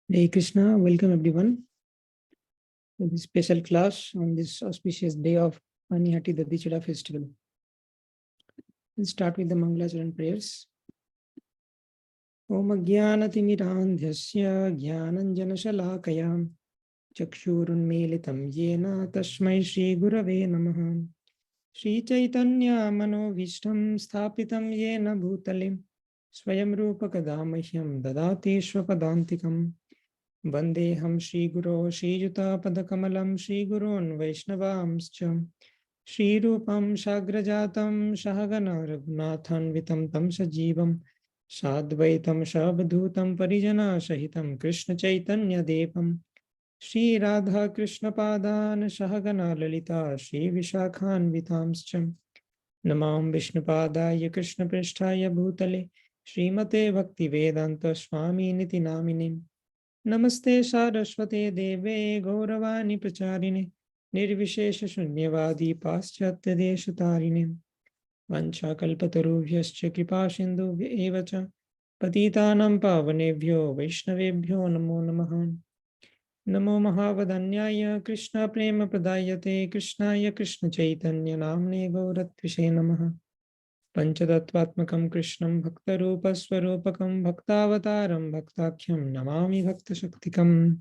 Hey Krishna, welcome everyone to this special class on this auspicious day of Panihati Dadhi Chida festival. We'll start with the Mangalacharan prayers. Om Jnanatimidandhyasya Jnananjanashalakaya Chakshurunmilitam Yena Tasmai Shri Gurave Namaha Shri Chaitanya Manovishtam Sthapitam Yena Bhutalim Swayam Rupa Kadamahyam Dadati Swapadantikam Vandeham Shri Guru Shri Juta Padakamalam Shri Gurun Vaishnavamscha Shri Rupam Shagrajatam Shahagana Raghunathan Vitam Tam Sajivam Sadvaitam Shabdhutam Parijana Shahitam Krishna Chaitanya Depam Shri Radha Krishna Padan Shahagana Lalita Shri Vishakhan Vitamscha Namam Vishnupadaya Krishna Prishtaya Bhutale Srimate Bhakti Vedanta Swami Niti Naminim Namaste Saraswate Deve Gauravani Pracharine Nirvishesha Shunyavadi Paschatya Deshatarine Vancha Kalpatarubhyascha Kripa Sindhubhya Evacha Patitanam Pavanebhyo Vaishnavebhyo Namo Namaha Namo Mahavadanyaya Krishna Prema Pradayate Krishnaya Krishna Chaitanya Namne Gauratvishe Namaha Panchadattvatmakam Krishnam Bhaktarupa Swarupakam Bhaktavataram Bhaktakhyam Namami Bhakta Shaktikam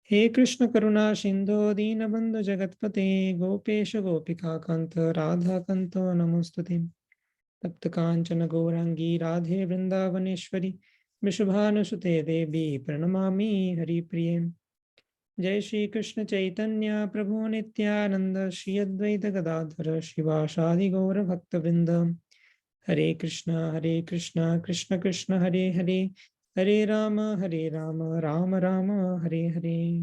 He Krishna Karuna Sindho Deenabandhu Jagatpate Gopesha Gopika Kanta Radha Kanto Namostute Tapta Kanchana Gourangi Radhe Vrindavaneshwari Vishubhanusute Devi Pranamami Hari Priyam Jai Shri Krishna Chaitanya Prabhu Nityananda Shri Advaita Gadadhara Shivashadi Gaura Bhakta Vrindam Hare Krishna, Krishna Krishna, Hare Hare, Hare Rama, Rama Rama, Hare Hare.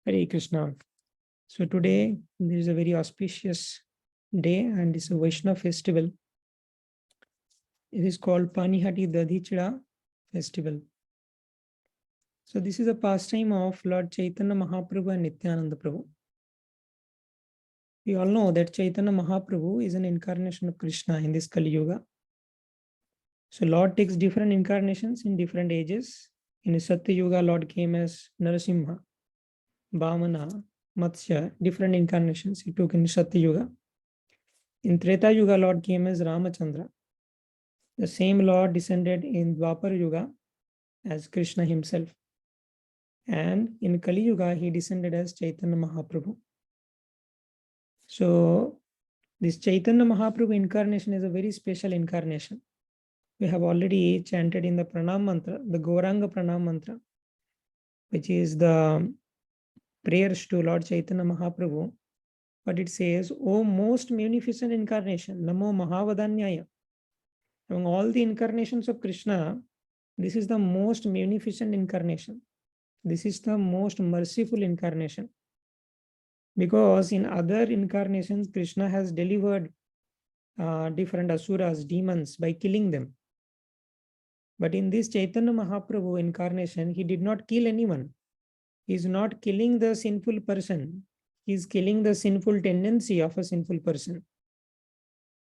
Hare Krishna. So today there is a very auspicious day and it's a Vaishnava festival. It is called Panihati Dadhi Chida festival. So this is a pastime of Lord Chaitanya Mahaprabhu and Nityananda Prabhu. We all know that Chaitanya Mahaprabhu is an incarnation of Krishna in this Kali Yuga. So Lord takes different incarnations in different ages. In Satya Yuga, Lord came as Narasimha, Vamana, Matsya, different incarnations he took in Satya Yuga. In Treta Yuga, Lord came as Ramachandra. The same Lord descended in Dwapar Yuga as Krishna himself. And in Kali Yuga, he descended as Chaitanya Mahaprabhu. So this Chaitanya Mahaprabhu incarnation is a very special incarnation. We have already chanted in the Pranam Mantra, the Gauranga Pranam Mantra, which is the prayers to Lord Chaitanya Mahaprabhu. But it says, O most munificent incarnation, Namo Mahavadanyaya. Among all the incarnations of Krishna, this is the most munificent incarnation. This is the most merciful incarnation. Because in other incarnations, Krishna has delivered different asuras, demons, by killing them. But in this Chaitanya Mahaprabhu incarnation, he did not kill anyone. He is not killing the sinful person. He is killing the sinful tendency of a sinful person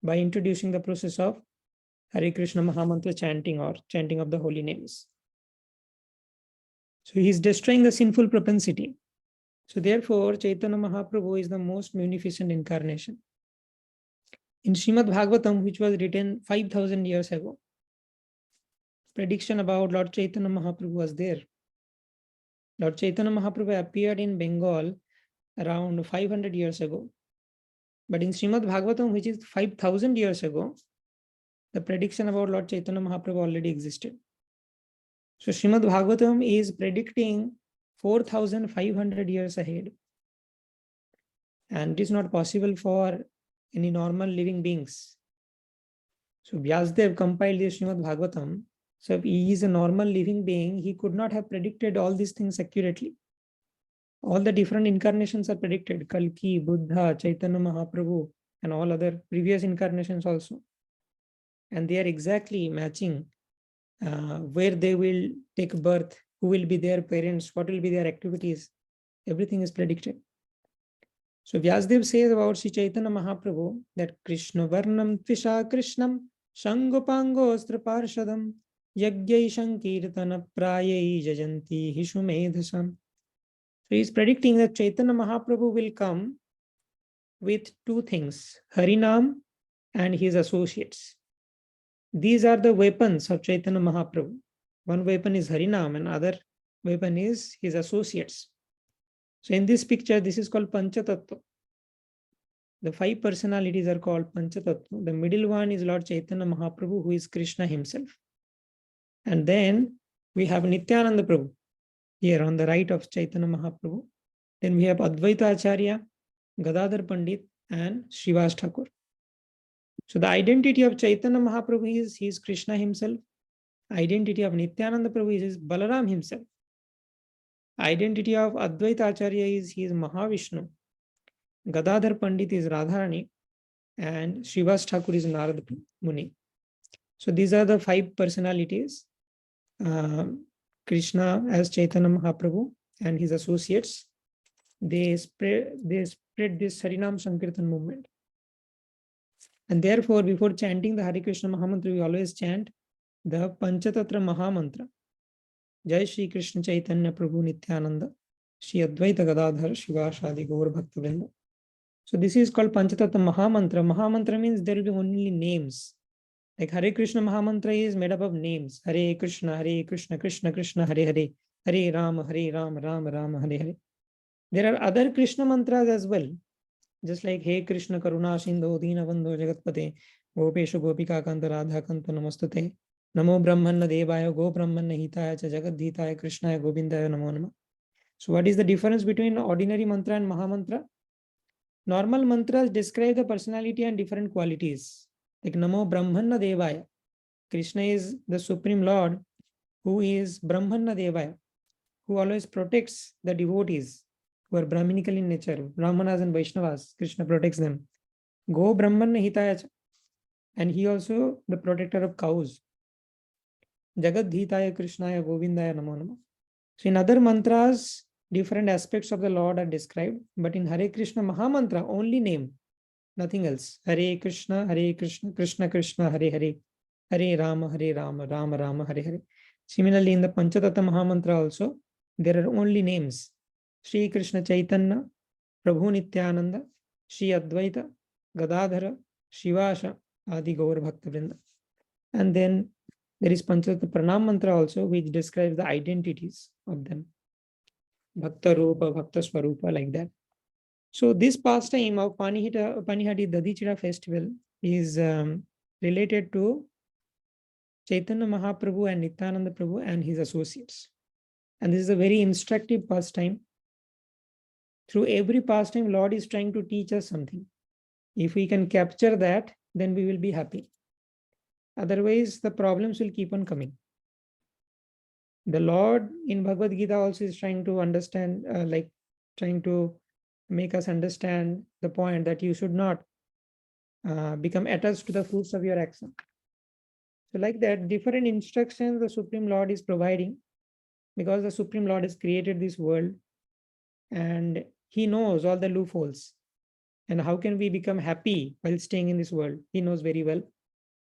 by introducing the process of Hare Krishna Mahamantra chanting or chanting of the holy names. So he is destroying the sinful propensity. So therefore, Chaitanya Mahaprabhu is the most munificent incarnation. In Srimad Bhagavatam, which was written 5,000 years ago, prediction about Lord Chaitanya Mahaprabhu was there. Lord Chaitanya Mahaprabhu appeared in Bengal around 500 years ago. But in Srimad Bhagavatam, which is 5,000 years ago, the prediction about Lord Chaitanya Mahaprabhu already existed. So Srimad Bhagavatam is predicting 4,500 years ahead. And it is not possible for any normal living beings. So Vyasdev compiled the Srimad Bhagavatam. So if he is a normal living being, he could not have predicted all these things accurately. All the different incarnations are predicted. Kalki, Buddha, Chaitanya Mahaprabhu, and all other previous incarnations also. And they are exactly matching where they will take birth, who will be their parents, what will be their activities. Everything is predicted. So Vyasdev says about Sri Chaitanya Mahaprabhu that Krishna Varnam Tvisha Krishnam Shangopango Astra Parshadam Yagyai Sankirtana Prayai Jajanti Hishu Medhasam. So he is predicting that Chaitanya Mahaprabhu will come with two things, Harinam and his associates. These are the weapons of Chaitanya Mahaprabhu. One weapon is Harinam and other weapon is his associates. So in this picture, this is called Panchatattva. The five personalities are called Panchatattva. The middle one is Lord Chaitanya Mahaprabhu, who is Krishna himself. And then we have Nityananda Prabhu here on the right of Chaitanya Mahaprabhu. Then we have Advaita Acharya, Gadadhar Pandit, and Srivas Thakur. So the identity of Chaitanya Mahaprabhu is he is Krishna himself. Identity of Nityananda Prabhu is Balaram himself. Identity of Advaita Acharya is he is Mahavishnu. Gadadhar Pandit is Radharani, and Srivas Thakur is Narad Muni. So these are the five personalities. Krishna as Chaitanya Mahaprabhu and his associates. They spread this Harinam Sankirtan movement. And therefore, before chanting the Hare Krishna Mahamantra, we always chant the Panchatattva Mahamantra. Jai Shri Krishna Chaitanya Prabhu Nityananda, Shri Advaita Gadadhar Shivas Adi Gaur Bhaktivinoda. So this is called Panchatattva Mahamantra. Mahamantra means there will be only names. Like Hare Krishna Mahamantra is made up of names. Hare Krishna, Krishna Krishna, Hare Hare, Hare Rama, Rama Rama, Hare Hare. There are other Krishna mantras as well. Just like Hey Krishna Karuna Sindhu Dina Bandhu Jagatpate, Gopeshu Gopika Kanta Radha Kanta Namastate, Namo Brahmanna Devaya, Go Brahmanna Hitaya Cha Jagadhitaya Krishnaya Govindaya Namo Nama. So what is the difference between ordinary mantra and Mahamantra? Normal mantras describe the personality and different qualities. Like Namo Brahmanna Devaya. Krishna is the Supreme Lord who is Brahmanna Devaya, who always protects the devotees who are Brahminical in nature, Brahmanas and Vaishnavas. Krishna protects them. Go Brahmanna Hitaya. And he also the protector of cows. Jagadhitaya Krishnaya Govindaya Namo Nama. So in other mantras, different aspects of the Lord are described, but in Hare Krishna Mahamantra, only name, nothing else. Hare Krishna, Krishna Krishna, Hare Hare, Hare Rama, Rama Rama, Hare Hare. Similarly, in the Panchatattva Mahamantra also, there are only names. Shri Krishna Chaitanya, Prabhu Nityananda, Shri Advaita, Gadadhara, Shivasa, Adi Gaur Bhaktivinoda. And then there is Panchatattva Pranam Mantra also, which describes the identities of them. Bhakta Rupa, Bhakta Swarupa, like that. So this pastime of Panihati Dadhi Chida festival is related to Chaitanya Mahaprabhu and Nityananda Prabhu and his associates. And this is a very instructive pastime. Through every pastime, Lord is trying to teach us something. If we can capture that, then we will be happy. Otherwise, the problems will keep on coming. The Lord in Bhagavad Gita also is trying to understand, trying to make us understand the point that you should not become attached to the fruits of your action. So like that, different instructions the Supreme Lord is providing, because the Supreme Lord has created this world and he knows all the loopholes. And how can we become happy while staying in this world? He knows very well.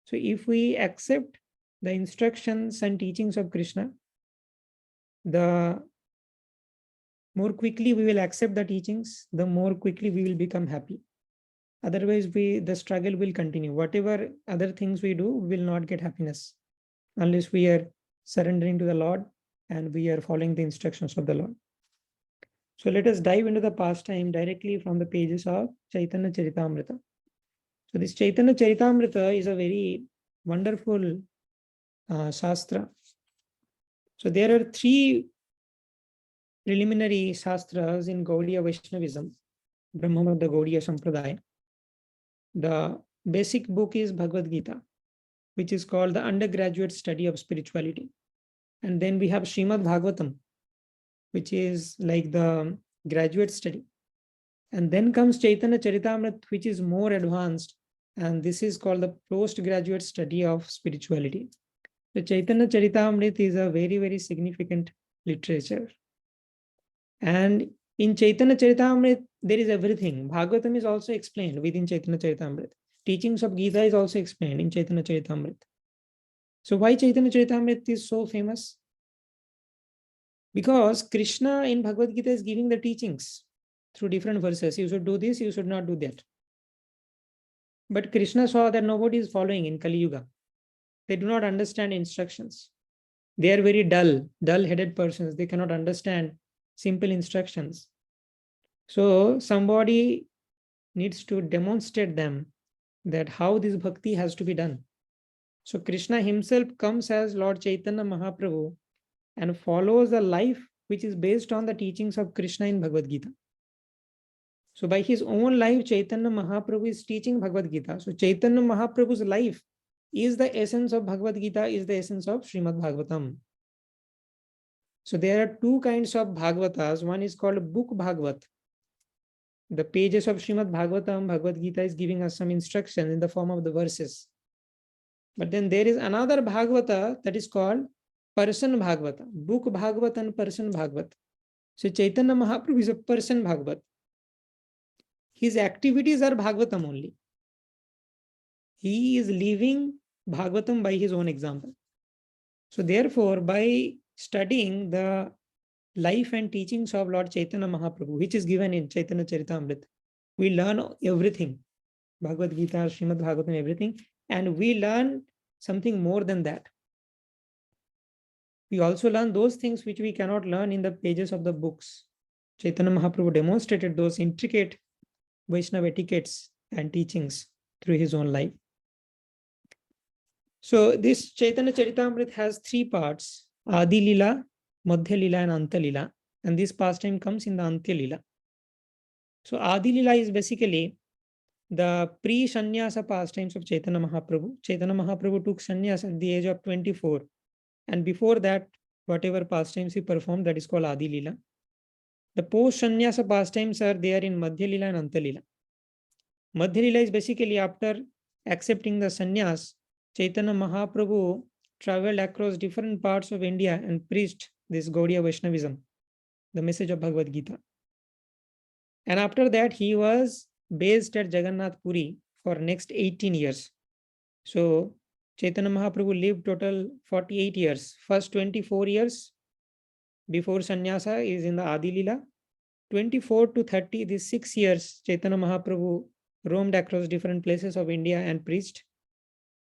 So if we accept the instructions and teachings of Krishna, the more quickly we will accept the teachings, the more quickly we will become happy. Otherwise, the struggle will continue. Whatever other things we do, we will not get happiness unless we are surrendering to the Lord and we are following the instructions of the Lord. So let us dive into the pastime directly from the pages of Chaitanya Charitamrita. So this Chaitanya Charitamrita is a very wonderful Shastra. So there are three preliminary Shastras in Gaudiya Vaishnavism, Brahmavada Gaudiya Sampradaya. The basic book is Bhagavad Gita, which is called the undergraduate study of spirituality. And then we have Srimad Bhagavatam, which is like the graduate study. And then comes Chaitanya Charitamrita, which is more advanced. And this is called the postgraduate study of spirituality. The Chaitanya Charitamrita is a very, very significant literature. And in Chaitanya Charitamrita, there is everything. Bhagavatam is also explained within Chaitanya Charitamrita. Teachings of Gita is also explained in Chaitanya Charitamrita. So why Chaitanya Charitamrita is so famous? Because Krishna in Bhagavad Gita is giving the teachings through different verses. You should do this, you should not do that. But Krishna saw that nobody is following in Kali Yuga. They do not understand instructions. They are very dull-headed persons. They cannot understand simple instructions. So somebody needs to demonstrate them that how this bhakti has to be done. So Krishna himself comes as Lord Chaitanya Mahaprabhu and follows a life which is based on the teachings of Krishna in Bhagavad Gita. So by his own life, Chaitanya Mahaprabhu is teaching Bhagavad Gita. So Chaitanya Mahaprabhu's life is the essence of Bhagavad Gita, is the essence of Srimad Bhagavatam. So there are two kinds of Bhagavatas. One is called Book Bhagavat. The pages of Srimad Bhagavatam, Bhagavad Gita is giving us some instruction in the form of the verses. But then there is another Bhagavata that is called Person Bhagavata. Book Bhagavat and Person Bhagavat. So Chaitanya Mahaprabhu is a person Bhagavat. His activities are Bhagavatam only. He is living Bhagavatam by his own example. So therefore, by studying the life and teachings of Lord Chaitanya Mahaprabhu, which is given in Chaitanya Charitamrita, we learn everything. Bhagavad Gita, Srimad Bhagavatam, everything. And we learn something more than that. We also learn those things which we cannot learn in the pages of the books. Chaitanya Mahaprabhu demonstrated those intricate Vaishnava etiquettes and teachings through his own life. So this Chaitanya Charitamrita has three parts: Adi Lila, Madhya Lila, and Anta Lila. And this pastime comes in the Antya Lila. So Adi Lila is basically the pre-sannyasa pastimes of Chaitanya Mahaprabhu. Chaitanya Mahaprabhu took sannyas at the age of 24. And before that, whatever pastimes he performed, that is called Adi Lila. The post-sannyasa pastimes are there in Madhya Lila and Anta Lila. Madhya Lila is basically after accepting the sannyas, Chaitanya Mahaprabhu traveled across different parts of India and preached this Gaudiya Vaishnavism, the message of Bhagavad Gita. And after that, he was based at Jagannath Puri for next 18 years. So Chaitanya Mahaprabhu lived total 48 years. First 24 years before sannyasa is in the Adi Lila. 24 to 30, these 6 years, Chaitanya Mahaprabhu roamed across different places of India and preached.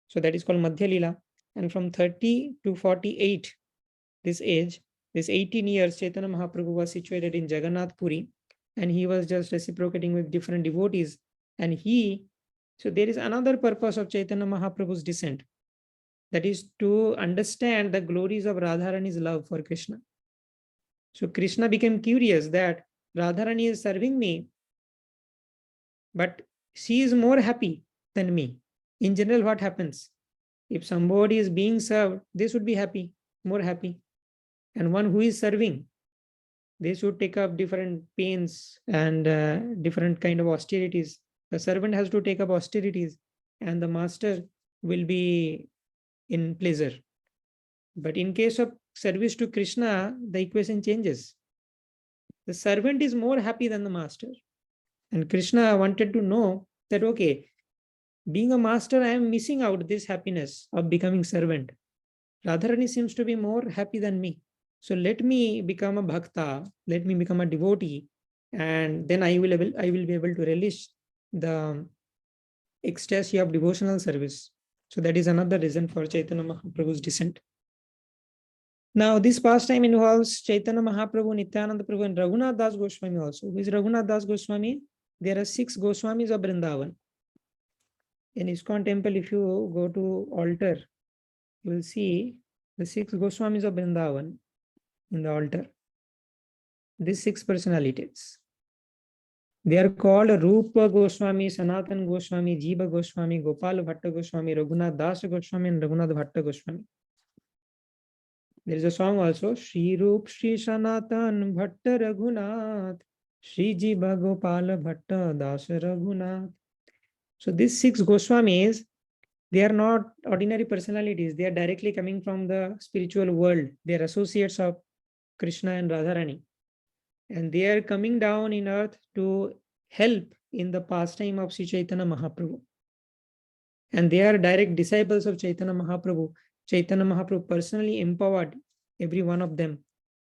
So that is called Madhya Lila. And from 30 to 48, this age, this 18 years, Chaitanya Mahaprabhu was situated in Jagannath Puri, and he was just reciprocating with different devotees. And so there is another purpose of Chaitanya Mahaprabhu's descent. That is to understand the glories of Radharani's love for Krishna. So Krishna became curious that Radharani is serving me, but she is more happy than me. In general, what happens? If somebody is being served, they should be happy, more happy. And one who is serving, they should take up different pains and different kind of austerities. The servant has to take up austerities, and the master will be in pleasure. But in case of service to Krishna, the equation changes. The servant is more happy than the master. And Krishna wanted to know that, okay, being a master, I am missing out this happiness of becoming servant. Radharani seems to be more happy than me. So let me become a bhakta, let me become a devotee, and then I will be able to relish the ecstasy of devotional service. So that is another reason for Chaitanya Mahaprabhu's descent. Now this pastime involves Chaitanya Mahaprabhu, Nityananda Prabhu, and Raghunath Das Goswami also. Who is Raghunath Das Goswami? There are 6 Goswamis of Vrindavan. In ISKCON temple, if you go to altar, you will see the 6 Goswamis of Vrindavan in the altar. These 6 personalities. They are called Rupa Goswami, Sanatan Goswami, Jiva Goswami, Gopal Bhatta Goswami, Raghunath Das Goswami, and Raghunath Bhatta Goswami. There is a song also, Shri Rup, Shri Sanatan Bhatta Raghunath, Shri Jiva Gopal Bhatta Das Raghunath. So these 6 Goswamis, they are not ordinary personalities. They are directly coming from the spiritual world. They are associates of Krishna and Radharani. And they are coming down in earth to help in the pastime of Sri Chaitanya Mahaprabhu. And they are direct disciples of Chaitanya Mahaprabhu. Chaitanya Mahaprabhu personally empowered every one of them,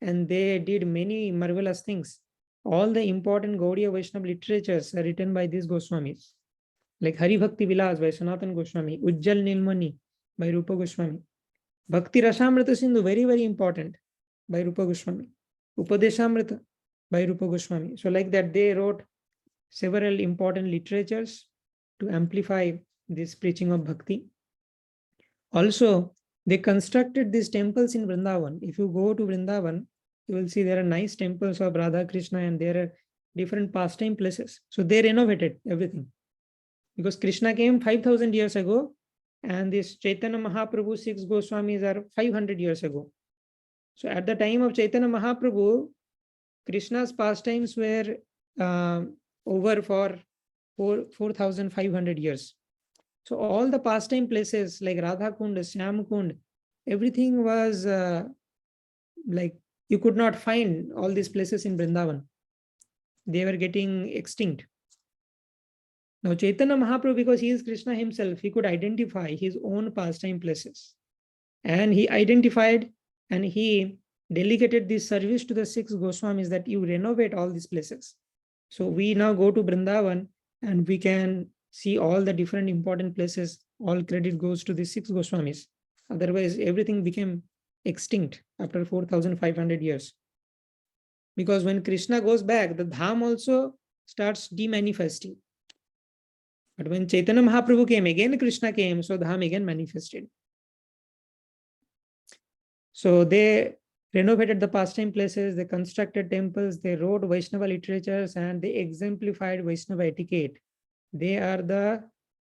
and they did many marvelous things. All the important Gaudiya Vaishnava literatures are written by these Goswamis, like Hari Bhakti Vilas by Sanatana Goswami, Ujjal Nilmani by Rupa Goswami, Bhakti Rasamrita Sindhu, very, very important, by Rupa Goswami, Upadeshamrita by Rupa Goswami. So like that, they wrote several important literatures to amplify this preaching of Bhakti. Also, they constructed these temples in Vrindavan. If you go to Vrindavan, you will see there are nice temples of Radha Krishna and there are different pastime places. So they renovated everything. Because Krishna came 5,000 years ago and this Chaitanya Mahaprabhu 6 Goswamis are 500 years ago. So at the time of Chaitanya Mahaprabhu, Krishna's pastimes were over for 4,500 years. So all the pastime places like Radha Kund, Syam Kund, everything was like you could not find all these places in Vrindavan. They were getting extinct. Now Chaitanya Mahaprabhu, because he is Krishna himself, he could identify his own pastime places. And he identified and he delegated this service to the 6 Goswamis that you renovate all these places. So we now go to Vrindavan and we can see all the different important places. All credit goes to the 6 Goswamis. Otherwise, everything became extinct after 4,500 years. Because when Krishna goes back, the Dham also starts demanifesting. But when Chaitanya Mahaprabhu came, again Krishna came, so Dham again manifested. So they renovated the pastime places, they constructed temples, they wrote Vaishnava literatures, and they exemplified Vaishnava etiquette. They are the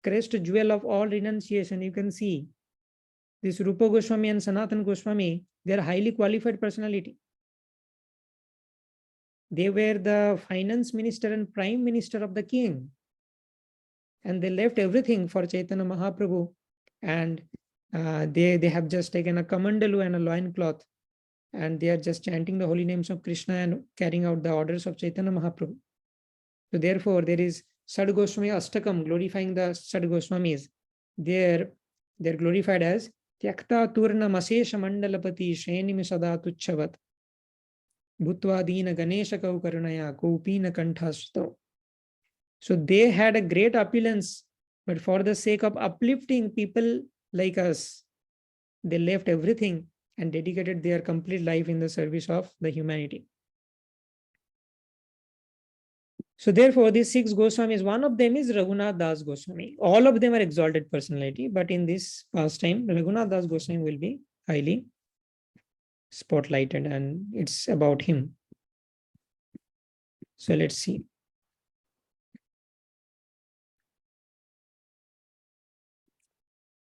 crest jewel of all renunciation. You can see this Rupa Goswami and Sanatana Goswami, they are highly qualified personality. They were the finance minister and prime minister of the king. And they left everything for Chaitanya Mahaprabhu. And they have just taken a kamandalu and a loincloth. And they are just chanting the holy names of Krishna and carrying out the orders of Chaitanya Mahaprabhu. So therefore, there is Sad Goswami Astakam glorifying the Sad Goswamis. They're glorified as Tyakta Turna Masesha Mandalapati Shrenim Sadatuchavat Bhutva Ganesha Kaukarnaya Kopina Kanthastho. So they had a great opulence, but for the sake of uplifting people like us, they left everything and dedicated their complete life in the service of the humanity. So therefore, these 6 Goswamis, one of them is Raghunath Das Goswami. All of them are exalted personality, but in this pastime, Raghunath Das Goswami will be highly spotlighted and it's about him. So let's see.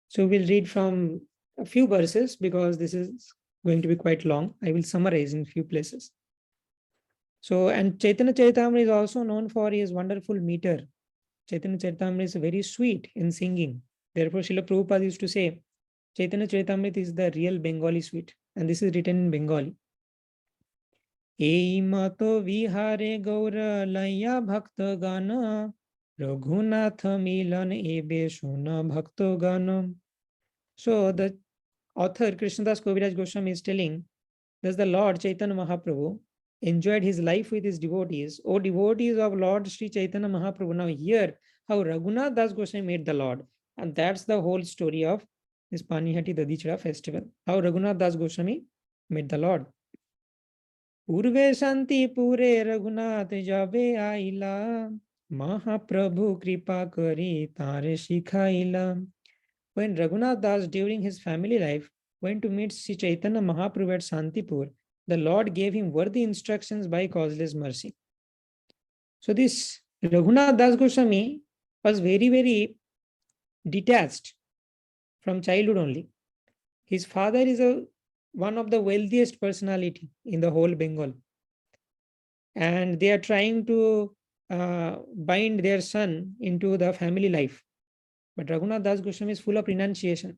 So we'll read from a few verses because this is going to be quite long. I will summarize in a few places. So, and Chaitanya Charitamrita is also known for his wonderful meter. Chaitanya Charitamrita is very sweet in singing. Therefore, Srila Prabhupada used to say, Chaitanya Charitamrita is the real Bengali sweet. And this is written in Bengali. Ei mato vihare gaura laya bhakta gana Raghunatha milan ebe shuna bhakta gana. So the author Krishnadas Kaviraj Goswami is telling, thus the Lord Chaitanya Mahaprabhu enjoyed his life with his devotees. O devotees of Lord Sri Chaitanya Mahaprabhu, now hear how Raghunath Das Goswami made the Lord. And that's the whole story of this Panihati Dadhi Chida festival. How Raghunath Das Goswami made the Lord. Purve Santi Pure Raghunath Jabe Aila Mahaprabhu Kripa Kari Tare Shikhaila. When Raghunath Das during his family life went to meet Sri Chaitanya Mahaprabhu at Santipur, the Lord gave him worthy instructions by causeless mercy. So this Raghunath Das Goswami was very, very detached from childhood only. His father is one of the wealthiest personality in the whole Bengal. And they are trying to bind their son into the family life. But Raghunath Das Goswami is full of renunciation.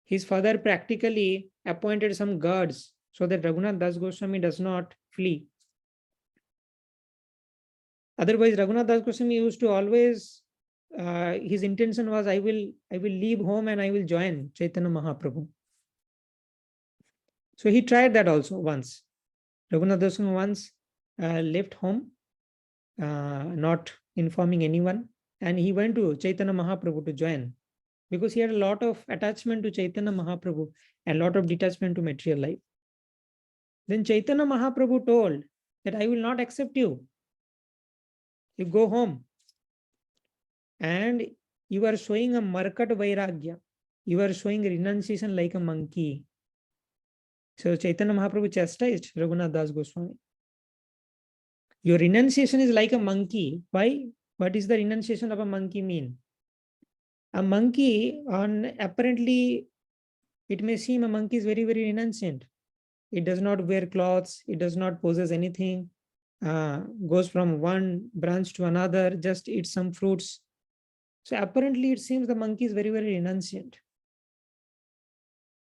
His father practically appointed some guards so that Raghunath Das Goswami does not flee. Otherwise, Raghunath Das Goswami used to always his intention was, I will leave home and I will join Chaitanya Mahaprabhu. So he tried that also once. Raghunath Das Goswami once left home, not informing anyone, and he went to Chaitanya Mahaprabhu to join, because he had a lot of attachment to Chaitanya Mahaprabhu and a lot of detachment to material life. Then Chaitanya Mahaprabhu told that I will not accept you. You go home. And you are showing a markat vairagya. You are showing renunciation like a monkey. So Chaitanya Mahaprabhu chastised Raghunath Das Goswami. Your renunciation is like a monkey. Why? What is the renunciation of a monkey mean? A monkey, apparently, it may seem a monkey is very, very renunciant. It does not wear clothes. It does not possess anything. Goes from one branch to another, just eats some fruits. So apparently it seems the monkey is very, very renunciant.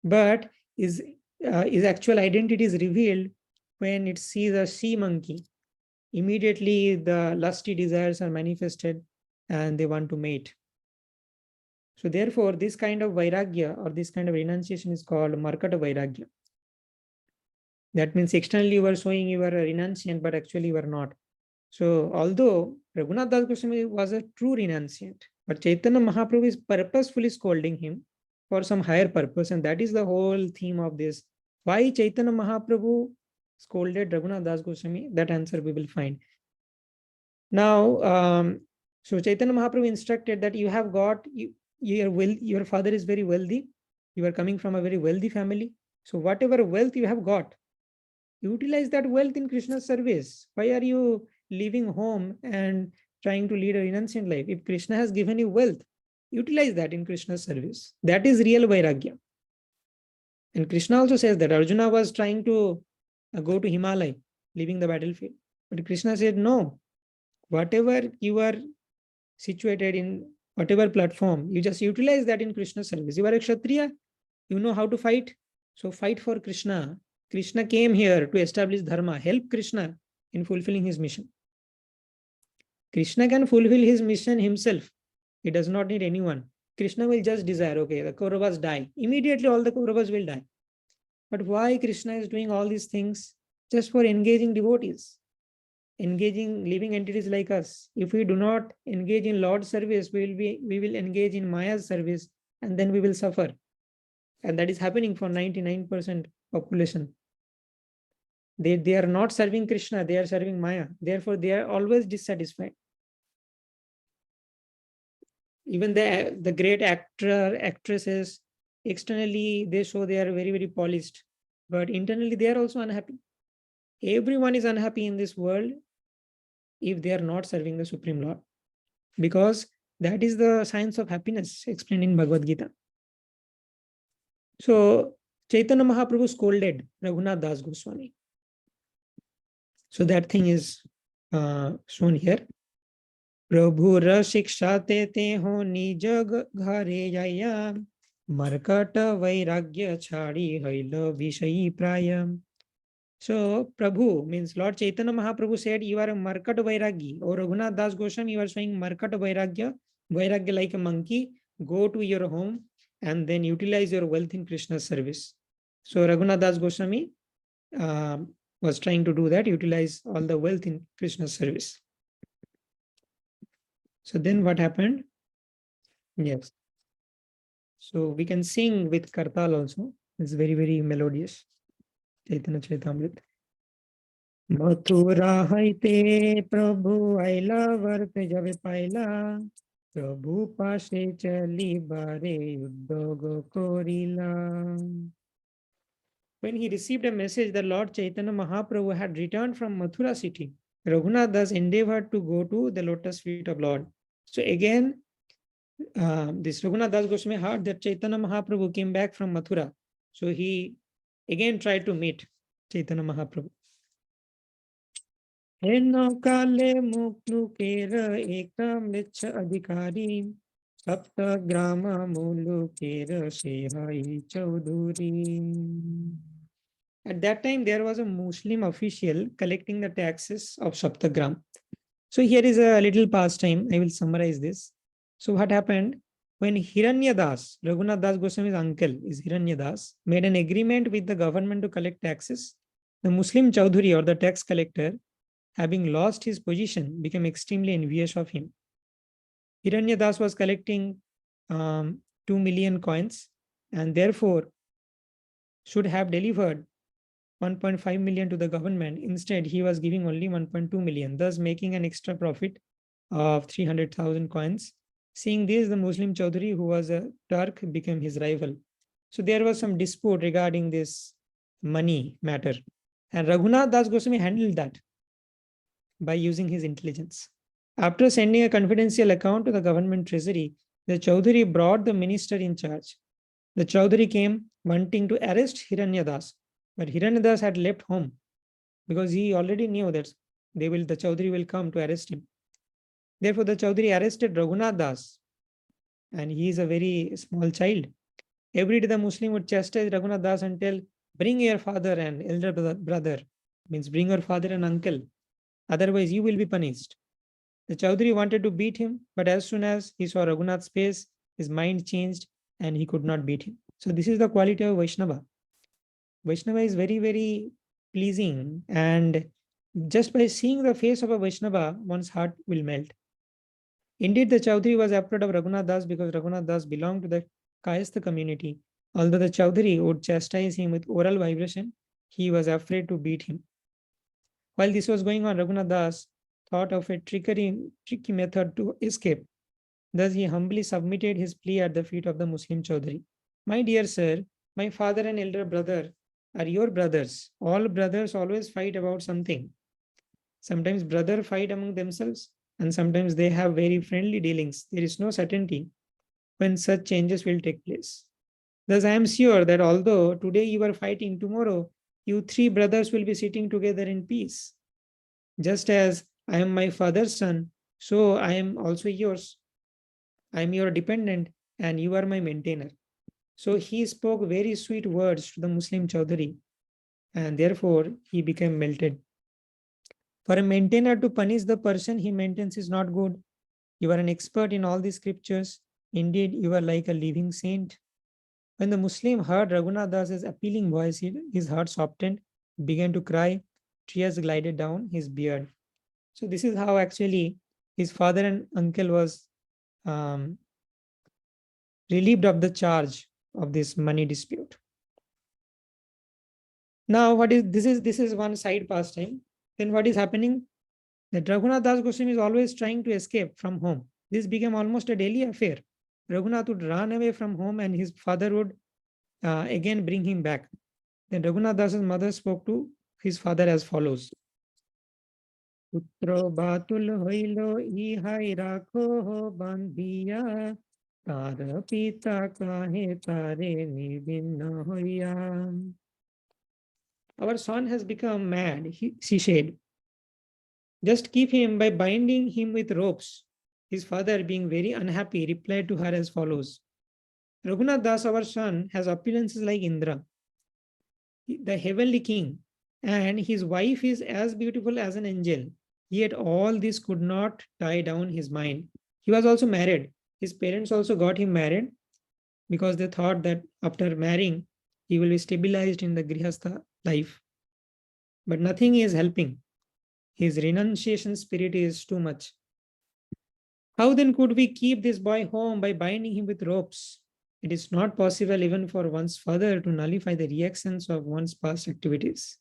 But his actual identity is revealed when it sees a sea monkey. Immediately the lusty desires are manifested and they want to mate. So therefore, this kind of vairagya or this kind of renunciation is called markata vairagya. That means externally you are showing you are a renunciant, but actually you are not. So although Raghunath Das Goswami was a true renunciant, but Chaitanya Mahaprabhu is purposefully scolding him for some higher purpose, and that is the whole theme of this. Why Chaitanya Mahaprabhu scolded Raghunath Das Goswami? That answer we will find. Now, so Chaitanya Mahaprabhu instructed that you have got, your father is very wealthy. You are coming from a very wealthy family. So whatever wealth you have got, utilize that wealth in Krishna's service. Why are you leaving home and trying to lead a renunciant life? If Krishna has given you wealth, utilize that in Krishna's service. That is real vairagya. And Krishna also says that Arjuna was trying to go to Himalaya, leaving the battlefield. But Krishna said, no, whatever you are situated in, whatever platform, you just utilize that in Krishna's service. You are a Kshatriya, you know how to fight. So fight for Krishna. Krishna came here to establish dharma, help Krishna in fulfilling his mission. Krishna can fulfill his mission himself. He does not need anyone. Krishna will just desire, okay, the Kauravas die. Immediately all the Kauravas will die. But why Krishna is doing all these things? Just for engaging devotees, engaging living entities like us. If we do not engage in Lord's service, we will engage in Maya's service, and then we will suffer. And that is happening for 99% population. They are not serving Krishna, they are serving Maya. Therefore, they are always dissatisfied. Even the great actresses, externally they show they are very, very polished, but internally they are also unhappy. Everyone is unhappy in this world if they are not serving the Supreme Lord, because that is the science of happiness explained in Bhagavad Gita. So Chaitanya Mahaprabhu scolded Raghunath Das Goswami. So that thing is shown here. Prabhu ra shiksha te ho nijag ghare jaya markata vairagya chadi haila vishayi praya. So Prabhu means Lord Chaitanya Mahaprabhu said, you are a markat vairagi. Or Raghunath Das Goswami, you are showing markat vairagya like a monkey. Go to your home and then utilize your wealth in Krishna's service. So Raghunath Das Goswami was trying to do that, utilize all the wealth in Krishna's service. So then what happened? Yes. So we can sing with Kartal also. It's very, very melodious. Chaitanya Charitamrita. Mathura haite Prabhu aila varte jabe paila Prabhu pashe chali bare uddog korila. When he received a message that Lord Chaitanya Mahaprabhu had returned from Mathura city, Raghunath Das endeavored to go to the lotus feet of Lord. So again, this Raghunath Das Goswami heard that Chaitanya Mahaprabhu came back from Mathura. So he again tried to meet Chaitanya Mahaprabhu. Eno kale muknu kera ekam lecha adhikari sapta grama mulu kera sehai chaudhuri. At that time, there was a Muslim official collecting the taxes of Saptagram. So here is a little pastime. I will summarize this. So what happened? When Hiranya Das, Raghunath Das Goswami's uncle is Hiranya Das, made an agreement with the government to collect taxes, the Muslim Chaudhuri or the tax collector, having lost his position, became extremely envious of him. Hiranya Das was collecting 2 million coins and therefore should have delivered 1.5 million to the government. Instead, he was giving only 1.2 million, thus making an extra profit of 300,000 coins. Seeing this, the Muslim Chaudhuri, who was a Turk, became his rival. So there was some dispute regarding this money matter. And Raghunath Das Goswami handled that by using his intelligence. After sending a confidential account to the government treasury, the Chaudhuri brought the minister in charge. The Chaudhuri came wanting to arrest Hiranya Das, but Hiranya Das had left home because he already knew that the Chaudhuri will come to arrest him. Therefore, the Chaudhuri arrested Raghunath Das, and he is a very small child. Every day the Muslim would chastise Raghunath Das and tell, bring your father and elder brother, means bring your father and uncle, otherwise you will be punished. The Chaudhuri wanted to beat him, but as soon as he saw Raghunath's face, his mind changed and he could not beat him. So this is the quality of Vaishnava. Vaishnava is very, very pleasing, and just by seeing the face of a Vaishnava, one's heart will melt. Indeed, the Chaudhuri was afraid of Raghunath Das because Raghunath Das belonged to the Kayastha community. Although the Chaudhuri would chastise him with oral vibration, he was afraid to beat him. While this was going on, Raghunath Das thought of a tricky method to escape. Thus, he humbly submitted his plea at the feet of the Muslim Chaudhuri. My dear sir, my father and elder brother are your brothers. All brothers always fight about something. Sometimes brothers fight among themselves, and sometimes they have very friendly dealings. There is no certainty when such changes will take place. Thus, I am sure that although today you are fighting, tomorrow you three brothers will be sitting together in peace. Just as I am my father's son, so I am also yours. I am your dependent and you are my maintainer. So he spoke very sweet words to the Muslim Chaudhuri, and therefore he became melted. For a maintainer to punish the person he maintains is not good. You are an expert in all the scriptures. Indeed, you are like a living saint. When the Muslim heard Raghunath Das's appealing voice, his heart softened, began to cry, tears glided down his beard. So this is how actually his father and uncle was relieved of the charge of this money dispute. Now, this is one side pastime. Then what is happening? That Raghunath Das Goswami is always trying to escape from home. This became almost a daily affair. Raghunath would run away from home and his father would again bring him back. Then Raghunath Das's mother spoke to his father as follows. Putro batul hoilo ihai rakho ho bandhiya, tara pita kahe tare nibinna hoya. Our son has become mad, she said. Just keep him by binding him with ropes. His father, being very unhappy, replied to her as follows. Raghunath Das, our son, has appearances like Indra, the heavenly king, and his wife is as beautiful as an angel. Yet all this could not tie down his mind. He was also married. His parents also got him married because they thought that after marrying, he will be stabilized in the Grihastha life. But nothing is helping. His renunciation spirit is too much. How then could we keep this boy home by binding him with ropes? It is not possible even for one's father to nullify the reactions of one's past activities.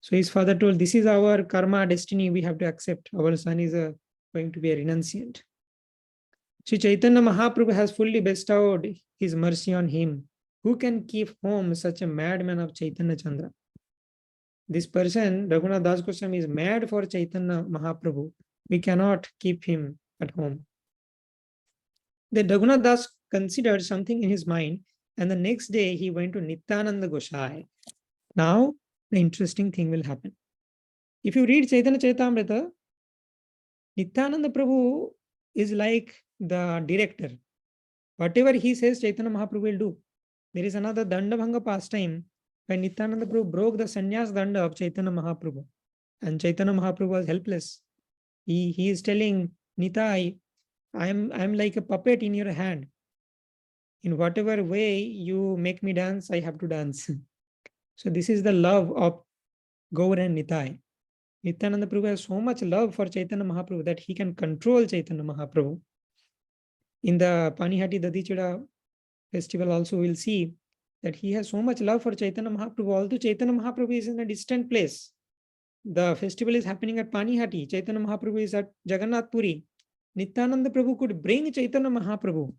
So his father told, this is our karma, destiny, we have to accept. Our son is going to be a renunciant. Sri Chaitanya Mahaprabhu has fully bestowed his mercy on him. Who can keep home such a madman of Chaitanya Chandra? This person, Raghunath Das Goswami, is mad for Chaitanya Mahaprabhu. We cannot keep him at home. Then Raghunath Das considered something in his mind, and the next day he went to Nityananda Gosai. Now, the interesting thing will happen. If you read Chaitanya Charitamrita, Nityananda Prabhu is like the director. Whatever he says, Chaitanya Mahaprabhu will do. There is another Dandabhanga pastime when Nityananda Prabhu broke the sannyas danda of Chaitanya Mahaprabhu, and Chaitanya Mahaprabhu was helpless. He is telling Nitai, I'm like a puppet in your hand. In whatever way you make me dance, I have to dance. So this is the love of Gaur and Nitai. Nityananda Prabhu has so much love for Chaitanya Mahaprabhu that he can control Chaitanya Mahaprabhu. In the Panihati Dadhi Chida festival also we'll see that he has so much love for Chaitanya Mahaprabhu. Although Chaitanya Mahaprabhu is in a distant place, the festival is happening at Panihati. Chaitanya Mahaprabhu is at Jagannath Puri. Nityananda Prabhu could bring Chaitanya Mahaprabhu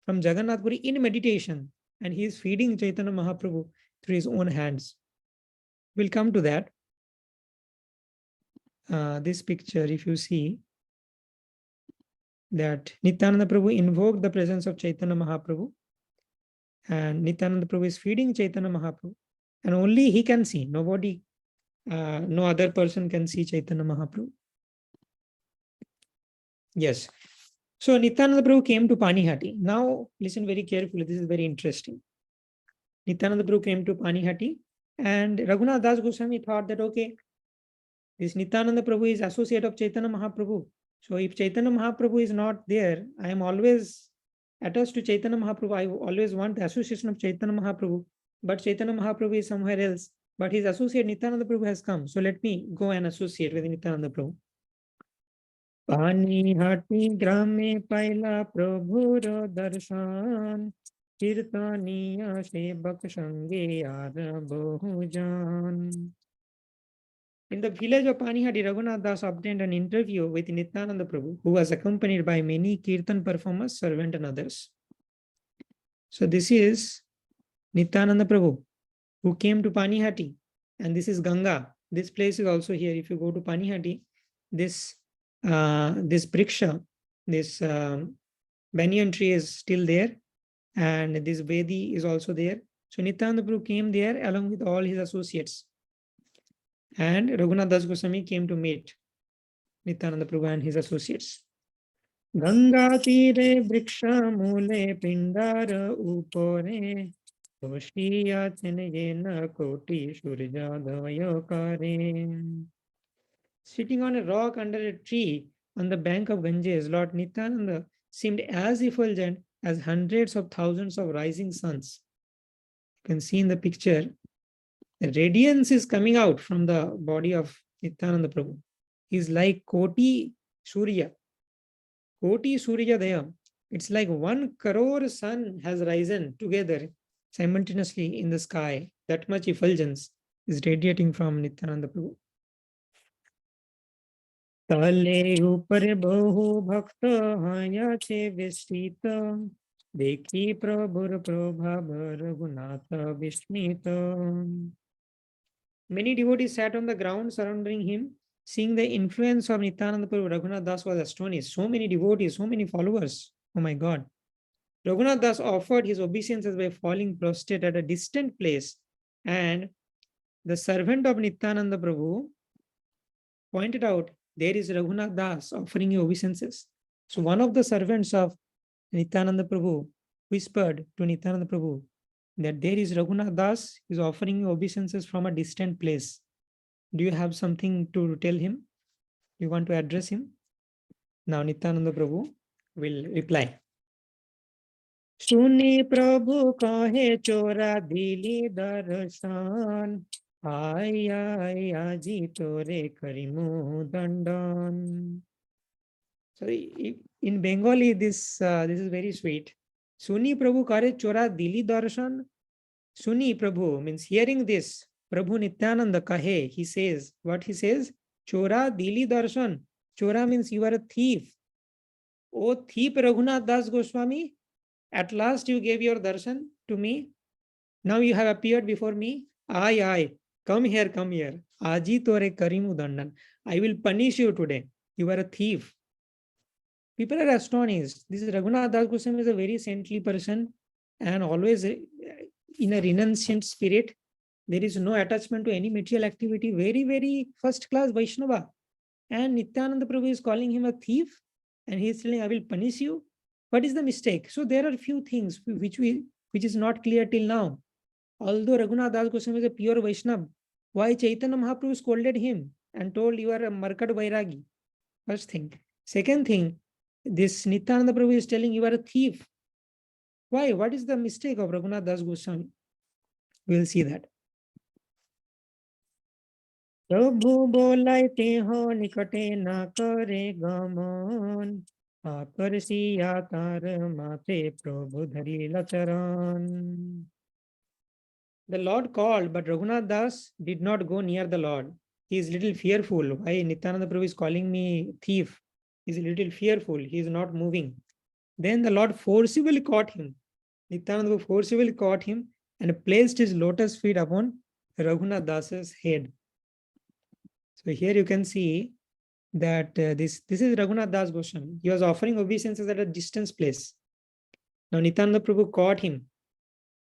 from Jagannath Puri in meditation, and he is feeding Chaitanya Mahaprabhu through his own hands. We'll come to that. This picture, if you see, that Nityananda Prabhu invoked the presence of Chaitanya Mahaprabhu, and Nityananda Prabhu is feeding Chaitanya Mahaprabhu, and only he can see. Nobody, no other person can see Chaitanya Mahaprabhu. Yes. So Nityananda Prabhu came to Panihati. Now listen very carefully. This is very interesting. Nityananda Prabhu came to Panihati, and Raghunath Das Goswami thought that, okay, this Nityananda Prabhu is associate of Chaitanya Mahaprabhu. So if Chaitanya Mahaprabhu is not there, I am always attached to Chaitanya Mahaprabhu. I always want the association of Chaitanya Mahaprabhu. But Chaitanya Mahaprabhu is somewhere else. But his associate Nityananda Prabhu has come. So let me go and associate with Nityananda Prabhu. Panihati grame paila prabhur darshan kirtaniya sevak sange arabohujan. In the village of Panihati, Raghunath Das obtained an interview with Nityananda Prabhu, who was accompanied by many kirtan performers, servants, and others. So this is Nityananda Prabhu, who came to Panihati, and this is Ganga. This place is also here. If you go to Panihati, this briksha, this banyan tree is still there, and this Vedi is also there. So Nityananda Prabhu came there along with all his associates. And Raghunath Das Goswami came to meet Nityananda Prabhu and his associates. Ganga tire vriksha mule pindara upore Toshiya chenayena koti surjadayakare. Sitting on a rock under a tree on the bank of Ganges, Lord Nityananda seemed as effulgent as hundreds of thousands of rising suns. You can see in the picture, the radiance is coming out from the body of Nityananda Prabhu. He's like Koti Surya. Koti Surya Daya. It's like 1 crore sun has risen together simultaneously in the sky. That much effulgence is radiating from Nityananda Prabhu. Tale upar bahu bhakta haya che vistita dekhi prabhur prabha raghunatha vismita. Many devotees sat on the ground surrounding him, seeing the influence of Nityananda Prabhu. Raghunath Das was astonished. So many devotees, so many followers. Oh my God. Raghunath Das offered his obeisances by falling prostrate at a distant place, and the servant of Nityananda Prabhu pointed out, there is Raghunath Das offering you obeisances. So one of the servants of Nityananda Prabhu whispered to Nityananda Prabhu that there is Raghunath Das is offering you obeisances from a distant place. Do you have something to tell him? You want to address him? Now Nityananda Prabhu will reply. Suni Prabhu kahe chora dili darshan Aji tore karimu dandan. So in Bengali, this is very sweet. Suni Prabhu kare chora dili darshan. Suni Prabhu means hearing this. Prabhu Nityananda kahe, he says, what he says? Chora dili darshan. Chora means you are a thief. Oh thief Raghunath Das Goswami, at last you gave your darshan to me. Now you have appeared before me. Aye. Come here. Aji tore karimu dandan. I will punish you today. You are a thief. People are astonished. This Raghunath Das Goswami is a very saintly person and always in a renunciant spirit. There is no attachment to any material activity. Very, very first class Vaishnava. And Nityananda Prabhu is calling him a thief, and he is telling, I will punish you. What is the mistake? So there are few things which is not clear till now. Although Raghunath Das Goswami is a pure Vaishnava, why Chaitanya Mahaprabhu scolded him and told you are a Markad Vairagi? First thing. Second thing, this Nityananda Prabhu is telling you are a thief. Why? What is the mistake of Raghunath Das Goswami? We will see that. Prabhu bolai teho nikate na kare gamon akarsiya tar mate Prabhu dhari lacharan. The Lord called, but Raghunath Das did not go near the Lord. He is little fearful. Why Nityananda Prabhu is calling me thief? He is a little fearful. He is not moving. Then the Lord forcibly caught him. Nityananda Prabhu forcibly caught him and placed his lotus feet upon Raghunath Das's head. So here you can see that this is Raghunath Das Goswami. He was offering obeisances at a distance place. Now Nityananda Prabhu caught him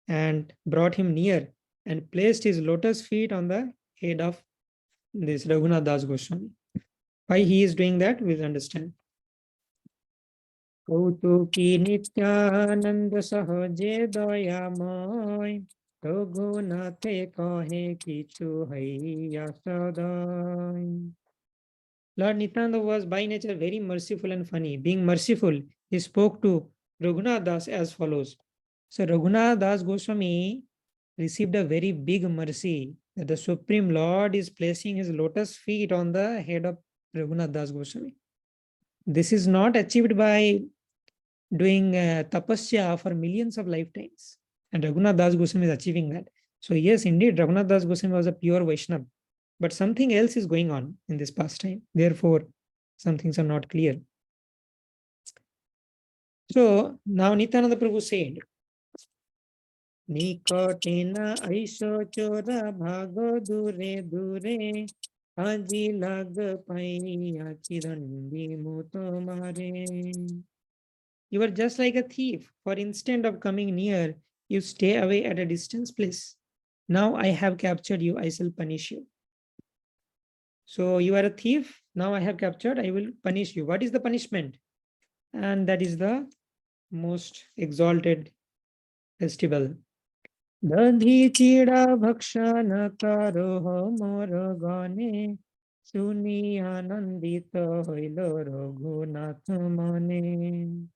and brought him near and placed his lotus feet on the head of this Raghunath Das Goswami. Why he is doing that, we'll understand. Kautuki Nityananda Sahaje Dayamoy Raghunathe Kahe Kichu Haiya Sadai. Lord Nityananda was by nature very merciful and funny. Being merciful, he spoke to Raghunath Das as follows. So Raghunath Das Goswami received a very big mercy that the Supreme Lord is placing his lotus feet on the head of Raghunath Das Goswami. This is not achieved by doing tapasya for millions of lifetimes. And Raghunath Das Goswami is achieving that. So yes, indeed, Raghunath Das Goswami was a pure Vaishnava. But something else is going on in this pastime. Therefore, some things are not clear. So now Nityananda Prabhu said, Nikotena aisho chora bhago dure dure aji lag paiya chirandi muto mare. You are just like a thief, for instead of coming near, you stay away at a distance place. Now I have captured you, I shall punish you. So you are a thief, now I have captured, I will punish you. What is the punishment? And that is the most exalted festival. Dadhi Chida bhakshana karo mor gane suni anandita hoilo Raghunath mane.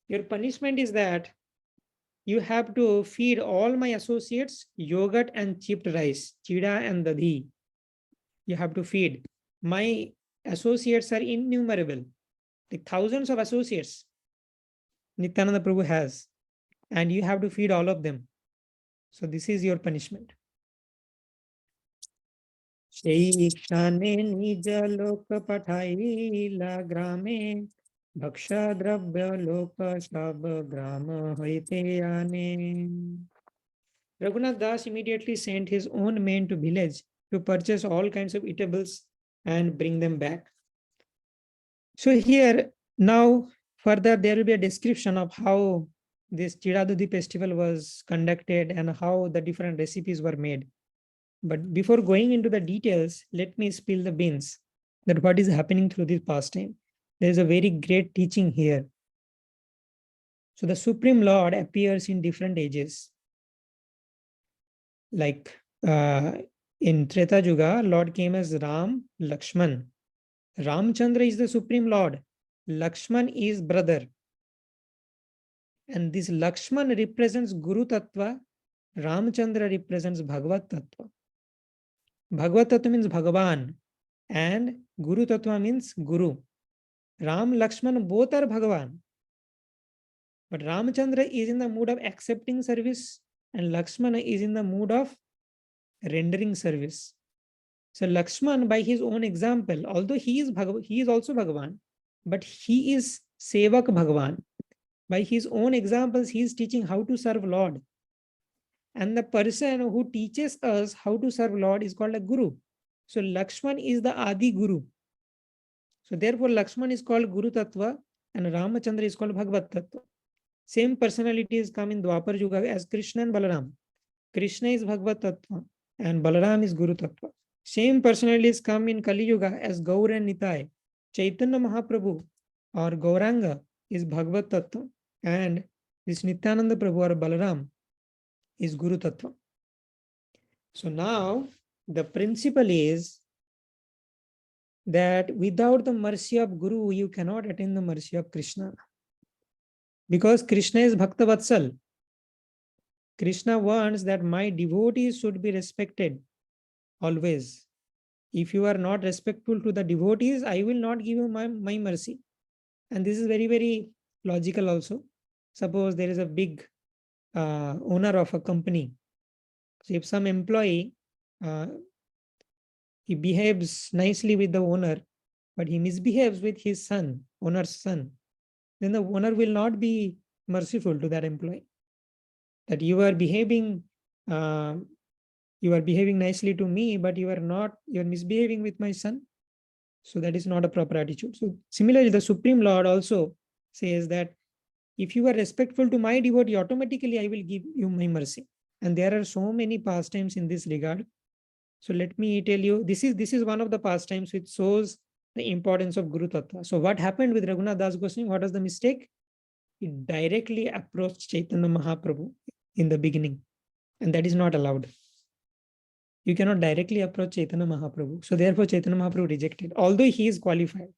Your punishment is that you have to feed all my associates yogurt and chipped rice, Chida and Dadhi. You have to feed. My associates are innumerable, like thousands of associates Nityananda Prabhu has, and you have to feed all of them. So this is your punishment. Sheiksane nija loka pathaila grame bhaksha dravya loka shab grama haite ane. Raghunath Das immediately sent his own men to village to purchase all kinds of eatables and bring them back. So here now further there will be a description of how this Chidadudi festival was conducted and how the different recipes were made. But before going into the details, let me spill the beans that what is happening through this pastime. There is a very great teaching here. So the Supreme Lord appears in different ages. Like in Treta Yuga, Lord came as Ram, Lakshman. Ramchandra is the Supreme Lord. Lakshman is brother. And this Lakshman represents Guru Tattva. Ramchandra represents Bhagavat Tattva. Bhagavat Tattva means Bhagavan. And Guru Tattva means Guru. Ram, Lakshman both are Bhagavan. But Ramchandra is in the mood of accepting service and Lakshmana is in the mood of rendering service. So Lakshman, by his own example, although he is also Bhagavan, but he is Sevak Bhagavan. By his own examples, he is teaching how to serve Lord. And the person who teaches us how to serve Lord is called a Guru. So Lakshman is the Adi Guru. So therefore Lakshman is called Guru Tattva and Ramachandra is called Bhagavat Tattva. Same personalities come in Dwapar Yuga as Krishna and Balaram. Krishna is Bhagavat Tattva and Balaram is Guru Tattva. Same personalities come in Kali Yuga as Gaur and Nitai. Chaitanya Mahaprabhu or Gauranga is Bhagavat Tattva and this Nityananda Prabhu or Balaram is Guru Tattva. So now the principle is that without the mercy of Guru, you cannot attain the mercy of Krishna. Because Krishna is Bhakta Vatsal. Krishna wants that my devotees should be respected always. If you are not respectful to the devotees, I will not give you my mercy. And this is very, very logical also. Suppose there is a big owner of a company. So if some employee, he behaves nicely with the owner, but he misbehaves with his son, owner's son, then the owner will not be merciful to that employee. That you are behaving nicely to me, but you are misbehaving with my son. So that is not a proper attitude. So similarly, the Supreme Lord also says that if you are respectful to my devotee, automatically I will give you my mercy. And there are so many pastimes in this regard. So let me tell you, this is one of the pastimes which shows the importance of Guru Tattva. So what happened with Raghunath Das Goswami? What was the mistake? He directly approached Chaitanya Mahaprabhu in the beginning, and that is not allowed. You cannot directly approach Chaitanya Mahaprabhu. So therefore Chaitanya Mahaprabhu rejected, although he is qualified.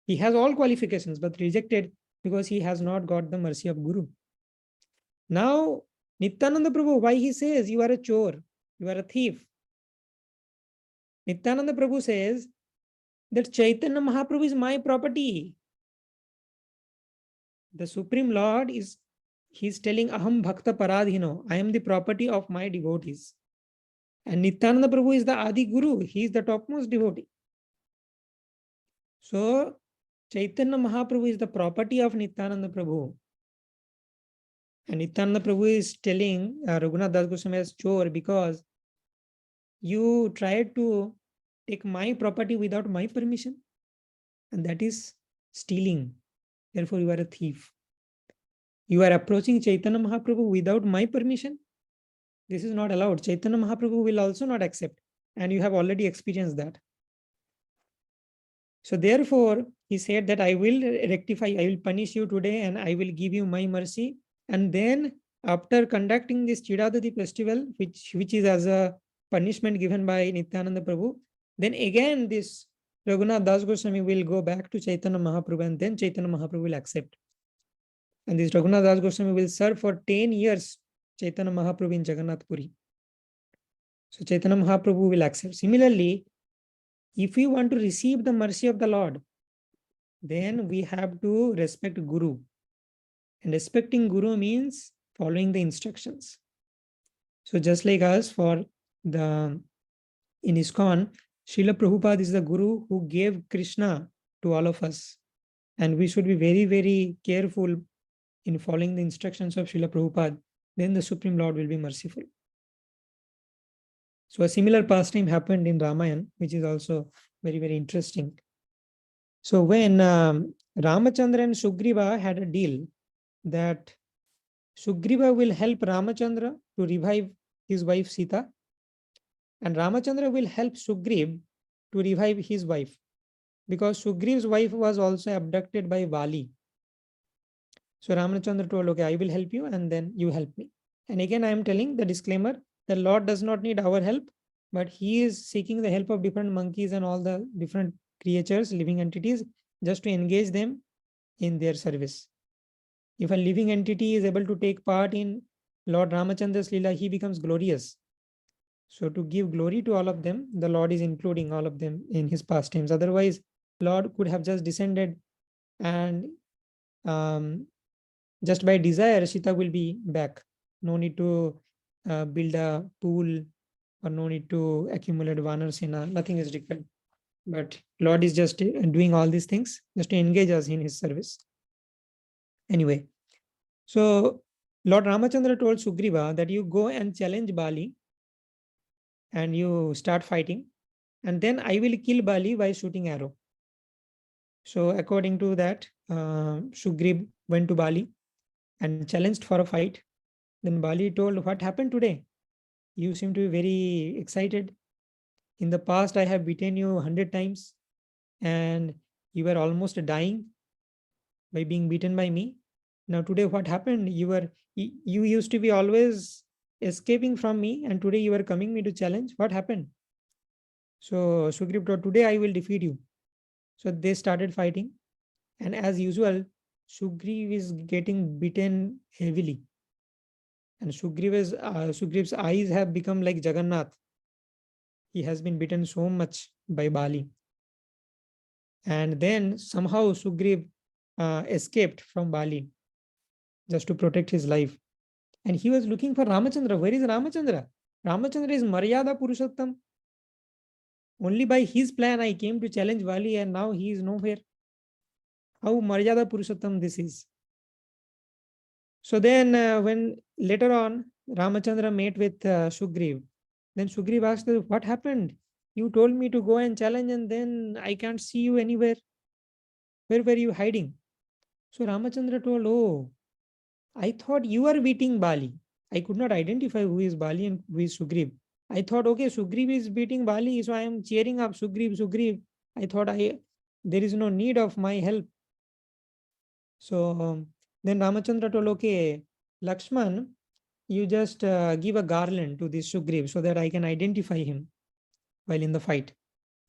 He has all qualifications, but rejected because he has not got the mercy of Guru. Now, Nityananda Prabhu, why he says you are a chore, you are a thief? Nityananda Prabhu says that Chaitanya Mahaprabhu is my property. The Supreme Lord he's telling Aham Bhakta Paradhino, I am the property of my devotees. And Nityananda Prabhu is the Adi Guru, he is the topmost devotee. So Chaitanya Mahaprabhu is the property of Nityananda Prabhu. And Nityananda Prabhu is telling Raghunath Das Goswami as chore because you tried to take my property without my permission. And that is stealing. Therefore, you are a thief. You are approaching Chaitanya Mahaprabhu without my permission. This is not allowed. Chaitanya Mahaprabhu will also not accept. And you have already experienced that. So therefore, he said that I will rectify, I will punish you today and I will give you my mercy. And then after conducting this Chida Dadhi festival, which is as a punishment given by Nityananda Prabhu, then again this Raghunath Das Goswami will go back to Chaitanya Mahaprabhu and then Chaitanya Mahaprabhu will accept. And this Raghunath Das Goswami will serve for 10 years Chaitanya Mahaprabhu in Jagannath Puri. So Chaitanya Mahaprabhu will accept. Similarly, if we want to receive the mercy of the Lord, then we have to respect Guru. And respecting Guru means following the instructions. So just like us in ISKCON, Srila Prabhupada is the Guru who gave Krishna to all of us. And we should be very, very careful in following the instructions of Srila Prabhupada. Then the Supreme Lord will be merciful. So a similar pastime happened in Ramayana, which is also very, very interesting. So when Ramachandra and Sugriva had a deal that Sugriva will help Ramachandra to revive his wife Sita, and Ramachandra will help Sugriv to revive his wife, because Sugriv's wife was also abducted by Vali. So Ramachandra told, okay, I will help you and then you help me. And again, I am telling the disclaimer, the Lord does not need our help, but he is seeking the help of different monkeys and all the different creatures, living entities, just to engage them in their service. If a living entity is able to take part in Lord Ramachandra's Leela, he becomes glorious. So to give glory to all of them, the Lord is including all of them in his pastimes. Otherwise, Lord could have just descended and just by desire, Sita will be back. No need to build a pool or no need to accumulate Vanar Sena. Nothing is required. But Lord is just doing all these things just to engage us in his service. Anyway, so Lord Ramachandra told Sugriva that you go and challenge Bali and you start fighting, and then I will kill Bali by shooting arrow. So according to that, Sugriv went to Bali and challenged for a fight. Then Bali told, what happened today? You seem to be very excited. In the past, I have beaten you 100 times and you were almost dying by being beaten by me. Now today, what happened? You used to be always escaping from me, and today you are coming me to challenge. What happened? So Sugriv told, today I will defeat you. So they started fighting. And as usual, Sugriv is getting beaten heavily. And Sugriv's eyes have become like Jagannath. He has been beaten so much by Bali. And then somehow Sugriv escaped from Bali just to protect his life. And he was looking for Ramachandra. Where is Ramachandra? Ramachandra is Maryada Purushottam. Only by his plan I came to challenge Bali, and now he is nowhere. How Maryada Purushottam this is. So then when later on Ramachandra met with Sugriv, then Sugriv asked, what happened? You told me to go and challenge, and then I can't see you anywhere. Where were you hiding? So Ramachandra told, oh, I thought you are beating Bali. I could not identify who is Bali and who is Sugriv. I thought, okay, Sugriv is beating Bali, so I am cheering up Sugriv, Sugriv. I thought there is no need of my help. So then Ramachandra told, okay, Lakshman, you just give a garland to this Sugriv so that I can identify him while in the fight.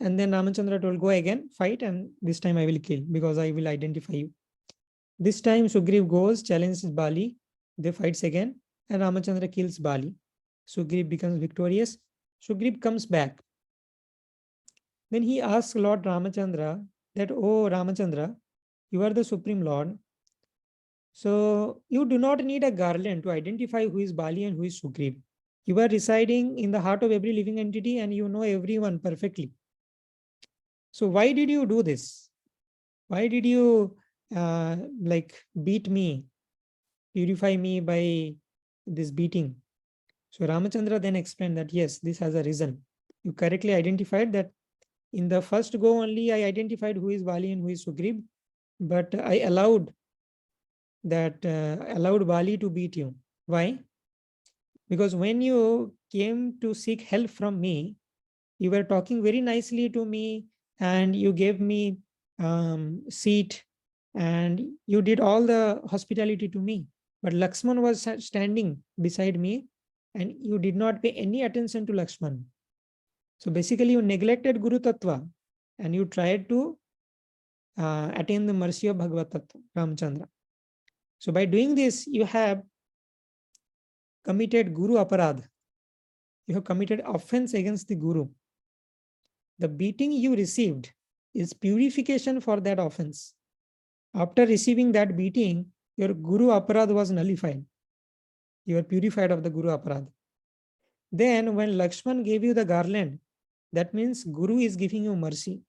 And then Ramachandra told, go again, fight, and this time I will kill because I will identify you. This time Sugriv goes, challenges Bali, they fights again, and Ramachandra kills Bali. Sugriv becomes victorious. Sugriv comes back. Then he asks Lord Ramachandra that, oh Ramachandra, you are the Supreme Lord. So you do not need a garland to identify who is Bali and who is Sugriv. You are residing in the heart of every living entity and you know everyone perfectly. So why did you do this? Why did you beat me, purify me by this beating? So Ramachandra then explained that yes, this has a reason. You correctly identified that in the first go only I identified who is Bali and who is Sugriv, but I allowed Bali to beat you. Why? Because when you came to seek help from me, you were talking very nicely to me and you gave me seat and you did all the hospitality to me. But Lakshman was standing beside me and you did not pay any attention to Lakshman. So basically you neglected Guru Tattva and you tried to attain the mercy of Bhagavad Tattva, Ramachandra. So by doing this, you have committed Guru Aparadh. You have committed offense against the Guru. The beating you received is purification for that offense. After receiving that beating, your Guru Aparadh was nullified. You are purified of the Guru Aparadh. Then when Lakshman gave you the garland, that means Guru is giving you mercy.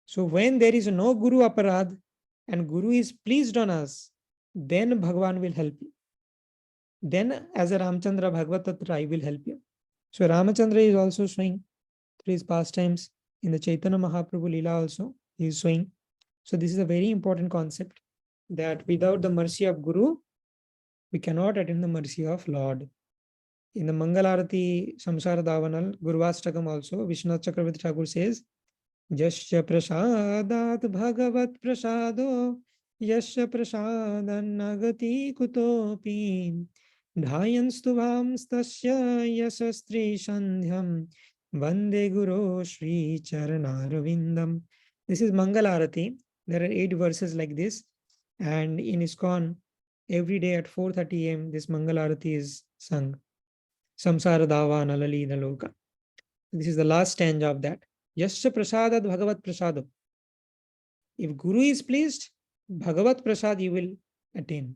So when there is no Guru Aparadh and Guru is pleased on us, then Bhagavan will help you. Then as a Ramachandra Bhagavad Tatra, I will help you. So Ramachandra is also showing through his pastimes in the Chaitanya Mahaprabhu Leela also, he is showing. So this is a very important concept that without the mercy of Guru, we cannot attain the mercy of Lord. In the Mangalarati Samsara Davanal, Gurvastakam also, Vishwanath Chakravarti Thakur says, Yasya prasadat bhagavat prasado, Yasya prasadan nagati kutopi, Dhayanstuvam stasya Sastri sandhyam, Vande Guru Shri Charanarvindam. This is Mangalarati. There are 8 verses like this. And in ISKCON, every day at 4:30 a.m., this Mangalarati is sung. Samsara Dava Nalali Naloka. This is the last stanza of that. Yasya prasadad bhagavat prasado. If Guru is pleased, Bhagavat prasad you will attain.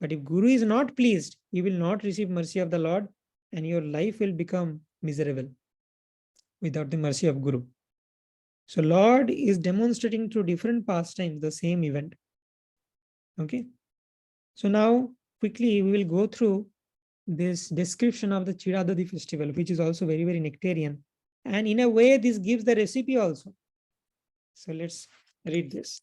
But if Guru is not pleased, you will not receive mercy of the Lord and your life will become miserable without the mercy of Guru. So Lord is demonstrating through different pastimes the same event. Okay. So now quickly we will go through this description of the Chida Dadhi festival, which is also very, very nectarian. And in a way, this gives the recipe also. So let's read this.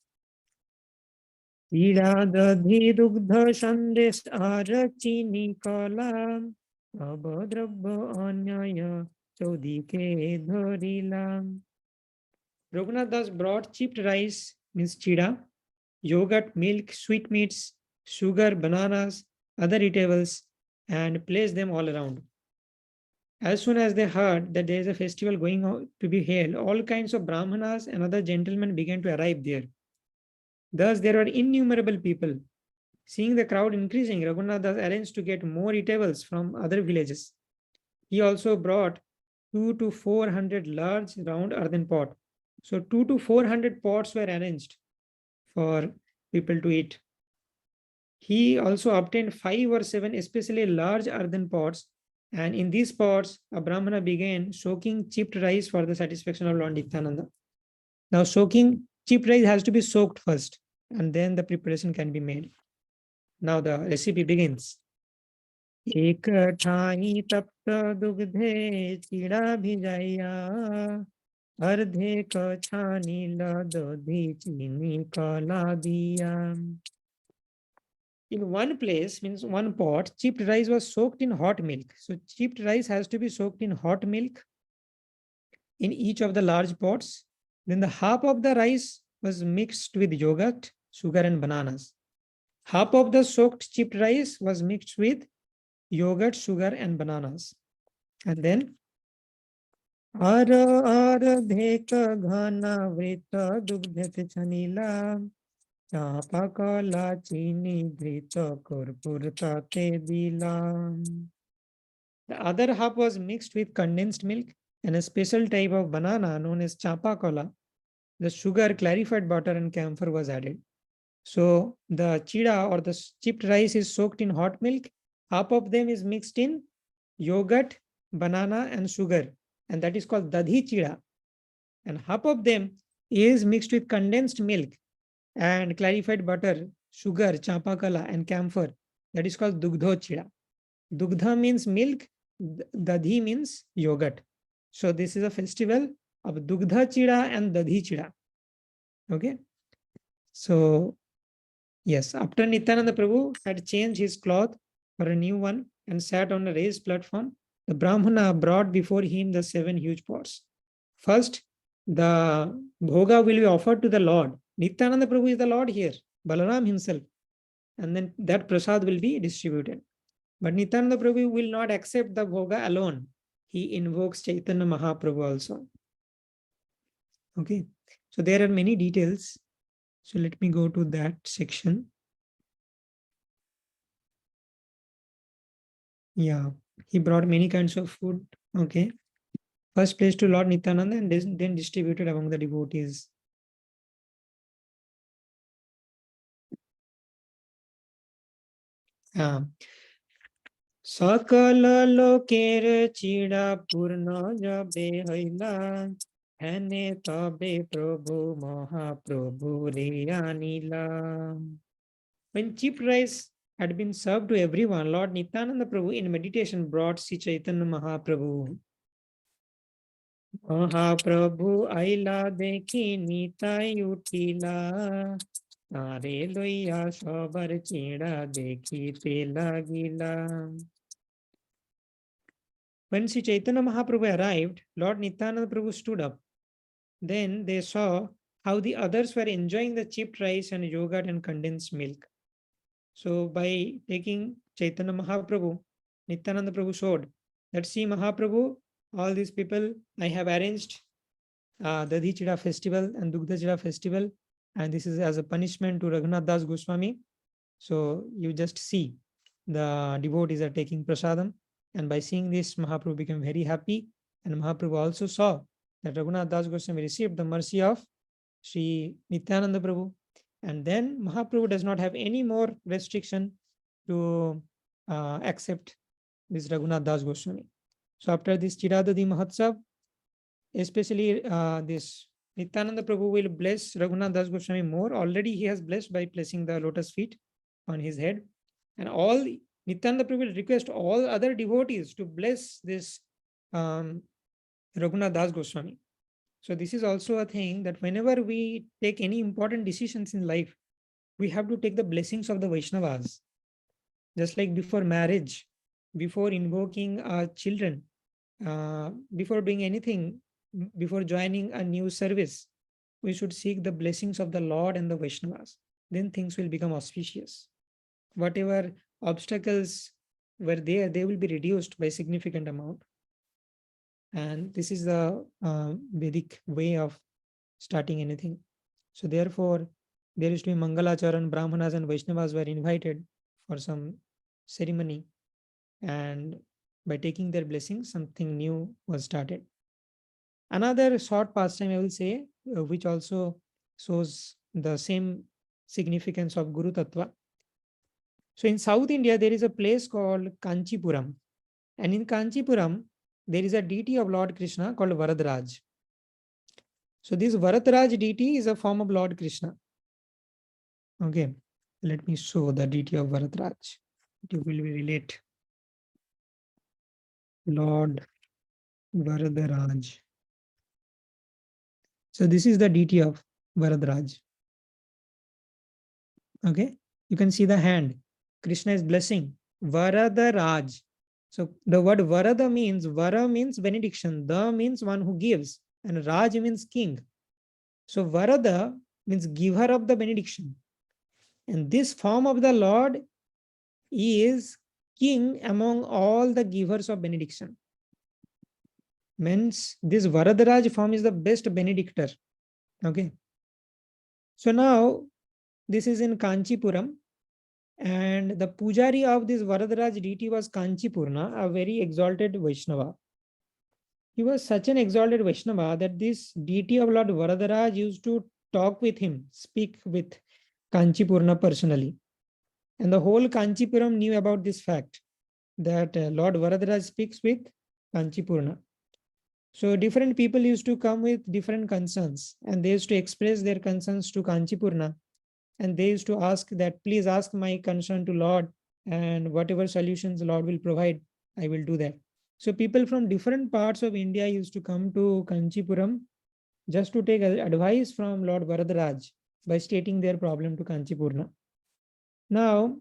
Chida Dadhi Dugdha Sandesh Arachini Kala Abhadrabha Anyaya Chaudike Dharilam. Raghunath Das brought chipped rice, means chida, yogurt, milk, sweetmeats, sugar, bananas, other eatables, and placed them all around. As soon as they heard that there is a festival going on to be held, all kinds of brahmanas and other gentlemen began to arrive there. Thus, there were innumerable people. Seeing the crowd increasing, Raghunath Das arranged to get more eatables from other villages. He also brought 2 to 400 large round earthen pots. So 2 to 400 pots were arranged for people to eat. He also obtained 5 or 7 especially large earthen pots, and in these pots a Brahmana began soaking chipped rice for the satisfaction of Lord Nityananda. Now soaking chipped rice has to be soaked first, and then the preparation can be made. Now the recipe begins. एक ठाई तप्त दुग्धे चिड़ा भिजाइया अर्धे क छानी दधी चीनी कला दिया. In one place, means one pot, chipped rice was soaked in hot milk. So chipped rice has to be soaked in hot milk in each of the large pots. Then the half of the rice was mixed with yogurt, sugar and bananas. Half of the soaked chipped rice was mixed with yogurt, sugar and bananas. And then dhek ghana vrita dugdhet chanila chapakala chini vrita kurpurta te dila. The other half was mixed with condensed milk and a special type of banana known as chapakala. The sugar, clarified butter and camphor was added. So the chida or the chipped rice is soaked in hot milk. Half of them is mixed in yogurt, banana and sugar, and that is called Dadhi chida. And half of them is mixed with condensed milk and clarified butter, sugar, chapakala and camphor. That is called Dugdho chida. Dugdha means milk, Dadhi means yogurt. So this is a festival of Dugdha chida and Dadhi chida. Okay. So yes, after Nityananda Prabhu had changed his cloth for a new one and sat on a raised platform, the Brahmana brought before him the 7 huge pots. First, the bhoga will be offered to the Lord. Nityananda Prabhu is the Lord here, Balaram himself. And then that prasad will be distributed. But Nityananda Prabhu will not accept the bhoga alone. He invokes Chaitanya Mahaprabhu also. Okay, so there are many details. So let me go to that section. Yeah, he brought many kinds of food. Okay, first placed to Lord Nityananda and then distributed among the devotees. सकल लोकेर चिड़ा पूर्ण जबे हईला हेने तबे प्रभु महाप्रभु रियानीला. When cheap rice had been served to everyone, Lord Nityananda Prabhu in meditation brought Sri Chaitanya Mahaprabhu. Mahaprabhu aila dekhi nitai utila Tare loiya sobar chida dekhi te lagila. When Sri Chaitanya Mahaprabhu arrived, Lord Nityananda Prabhu stood up. Then they saw how the others were enjoying the chipped rice and yogurt and condensed milk. So by taking Chaitanya Mahaprabhu, Nityananda Prabhu showed that, see Mahaprabhu, all these people, I have arranged Dadhi Chida festival and Dugdha Chida festival, and this is as a punishment to Raghunath Das Goswami. So you just see the devotees are taking prasadam, and by seeing this, Mahaprabhu became very happy, and Mahaprabhu also saw that Raghunath Das Goswami received the mercy of Sri Nityananda Prabhu. And then Mahaprabhu does not have any more restriction to accept this Raghunath Das Goswami. So after this Chiradadi Mahotsav, especially this Nityananda Prabhu will bless Raghunath Das Goswami more. Already he has blessed by placing the lotus feet on his head. And all Nityananda Prabhu will request all other devotees to bless this Raghunath Das Goswami. So this is also a thing that whenever we take any important decisions in life, we have to take the blessings of the Vaishnavas. Just like before marriage, before invoking our children, before doing anything, before joining a new service, we should seek the blessings of the Lord and the Vaishnavas. Then things will become auspicious. Whatever obstacles were there, they will be reduced by significant amount. And this is the Vedic way of starting anything. So therefore, there used to be Mangalacharan, Brahmanas and Vaishnavas were invited for some ceremony, and by taking their blessings, something new was started. Another short pastime I will say, which also shows the same significance of Guru Tattva. So in South India, there is a place called Kanchipuram. And in Kanchipuram, there is a deity of Lord Krishna called Varadaraj. So this Varadaraj deity is a form of Lord Krishna. Okay, let me show the deity of Varadaraj. It will be relate. Lord Varadaraj. So this is the deity of Varadaraj. Okay, you can see the hand. Krishna is blessing. Varadaraj. So the word Varada means, Vara means benediction. Da means one who gives. And Raj means king. So Varada means giver of the benediction. And this form of the Lord is king among all the givers of benediction. Means this Varadaraj form is the best benedictor. Okay. So now this is in Kanchipuram. And the pujari of this Varadaraj deity was Kanchipurna, a very exalted Vaishnava. He was such an exalted Vaishnava that this deity of Lord Varadaraj used to talk with him, speak with Kanchipurna personally. And the whole Kanchipuram knew about this fact, that Lord Varadaraj speaks with Kanchipurna. So different people used to come with different concerns, and they used to express their concerns to Kanchipurna. And they used to ask that, please ask my concern to Lord, and whatever solutions Lord will provide, I will do that. So people from different parts of India used to come to Kanchipuram just to take advice from Lord Varadaraj by stating their problem to Kanchipurna. Now,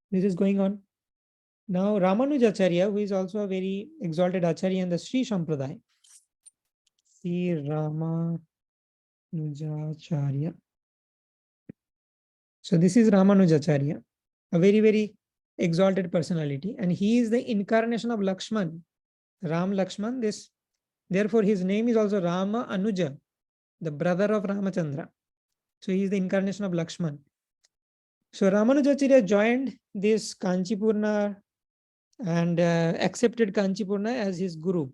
this is going on. Now, Ramanujacharya, who is also a very exalted Acharya in the Sri Sampradaya. Sri Ramanujacharya. So this is Ramanujacharya, a very, very exalted personality. And he is the incarnation of Lakshman, Ram Lakshman. Therefore, his name is also Rama Anuja, the brother of Ramachandra. So he is the incarnation of Lakshman. So Ramanujacharya joined this Kanchipurna and accepted Kanchipurna as his guru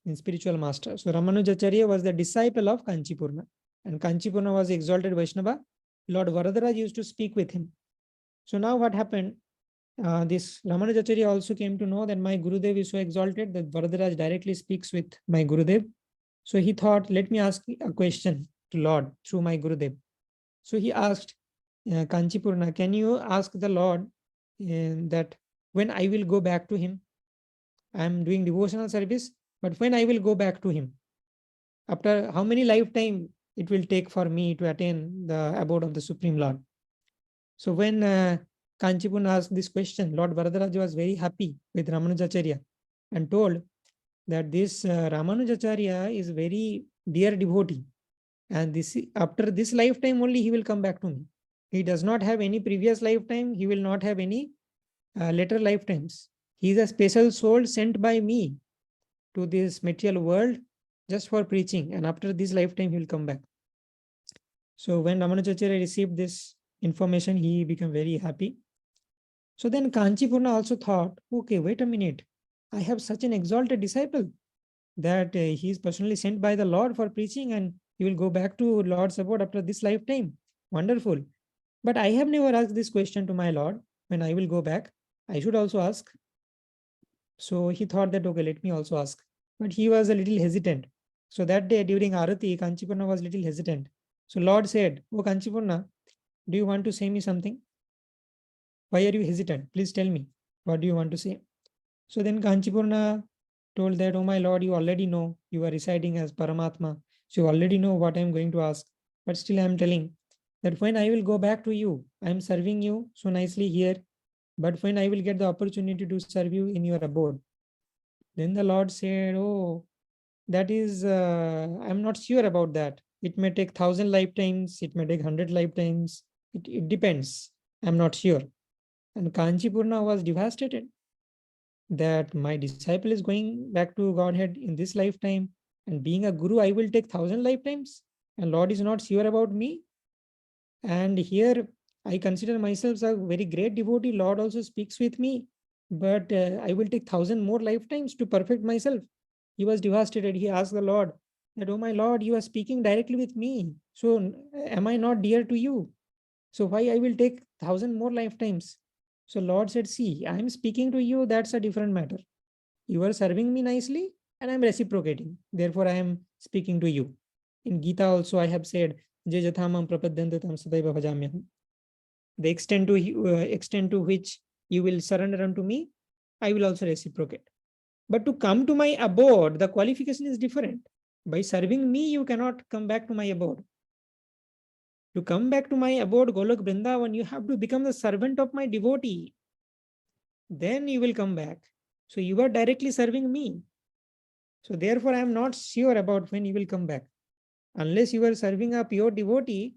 in spiritual master. So Ramanujacharya was the disciple of Kanchipurna, and Kanchipurna was the exalted Vaishnava. Lord Varadaraj used to speak with him. So now what happened? This Ramanujacharya also came to know that my Gurudev is so exalted that Varadaraj directly speaks with my Gurudev. So he thought, let me ask a question to Lord through my Gurudev. So he asked Kanchipurna, can you ask the Lord that when I will go back to him? I am doing devotional service, but when I will go back to him? After how many lifetime it will take for me to attain the abode of the Supreme Lord? So when Kanchipurna asked this question, Lord Varadaraj was very happy with Ramanujacharya and told that this Ramanujacharya is very dear devotee, and this after this lifetime only he will come back to me. He does not have any previous lifetime. He will not have any later lifetimes. He is a special soul sent by me to this material world just for preaching, and after this lifetime he will come back. So when Ramanujacharya received this information, he became very happy. So then Kanchipurna also thought, okay, wait a minute. I have such an exalted disciple that he is personally sent by the Lord for preaching, and he will go back to Lord's abode after this lifetime. Wonderful. But I have never asked this question to my Lord. When I will go back, I should also ask. So he thought that, okay, let me also ask. But he was a little hesitant. So that day during Arati, Kanchipurna was a little hesitant. So Lord said, oh Kanchipurna, do you want to say me something? Why are you hesitant? Please tell me. What do you want to say? So then Kanchipurna told that, oh my Lord, you already know. You are residing as Paramatma. So you already know what I am going to ask. But still I am telling that when I will go back to you, I am serving you so nicely here. But when I will get the opportunity to serve you in your abode, then the Lord said, oh, that is, I'm not sure about that. It may take 1,000 lifetimes. It may take 100 lifetimes. It depends. I'm not sure. And Kanchipurna was devastated. that my disciple is going back to Godhead in this lifetime, and being a guru, I will take 1,000 lifetimes, and Lord is not sure about me. And here I consider myself a very great devotee. Lord also speaks with me, but I will take 1,000 more lifetimes to perfect myself. He was devastated. He asked the Lord that, oh my Lord, you are speaking directly with me. So am I not dear to you? So why I will take 1,000 more lifetimes? So Lord said, see, I am speaking to you. That's a different matter. You are serving me nicely and I am reciprocating. Therefore, I am speaking to you. In Gita also I have said, Je jathamam prapadyantatam sadaiva bhajamyaham. The extent to which you will surrender unto me, I will also reciprocate. But to come to my abode, the qualification is different. By serving me, you cannot come back to my abode. To come back to my abode, Golok Vrindavan, you have to become the servant of my devotee. Then you will come back. So you are directly serving me. So therefore, I am not sure about when you will come back. Unless you are serving a pure devotee,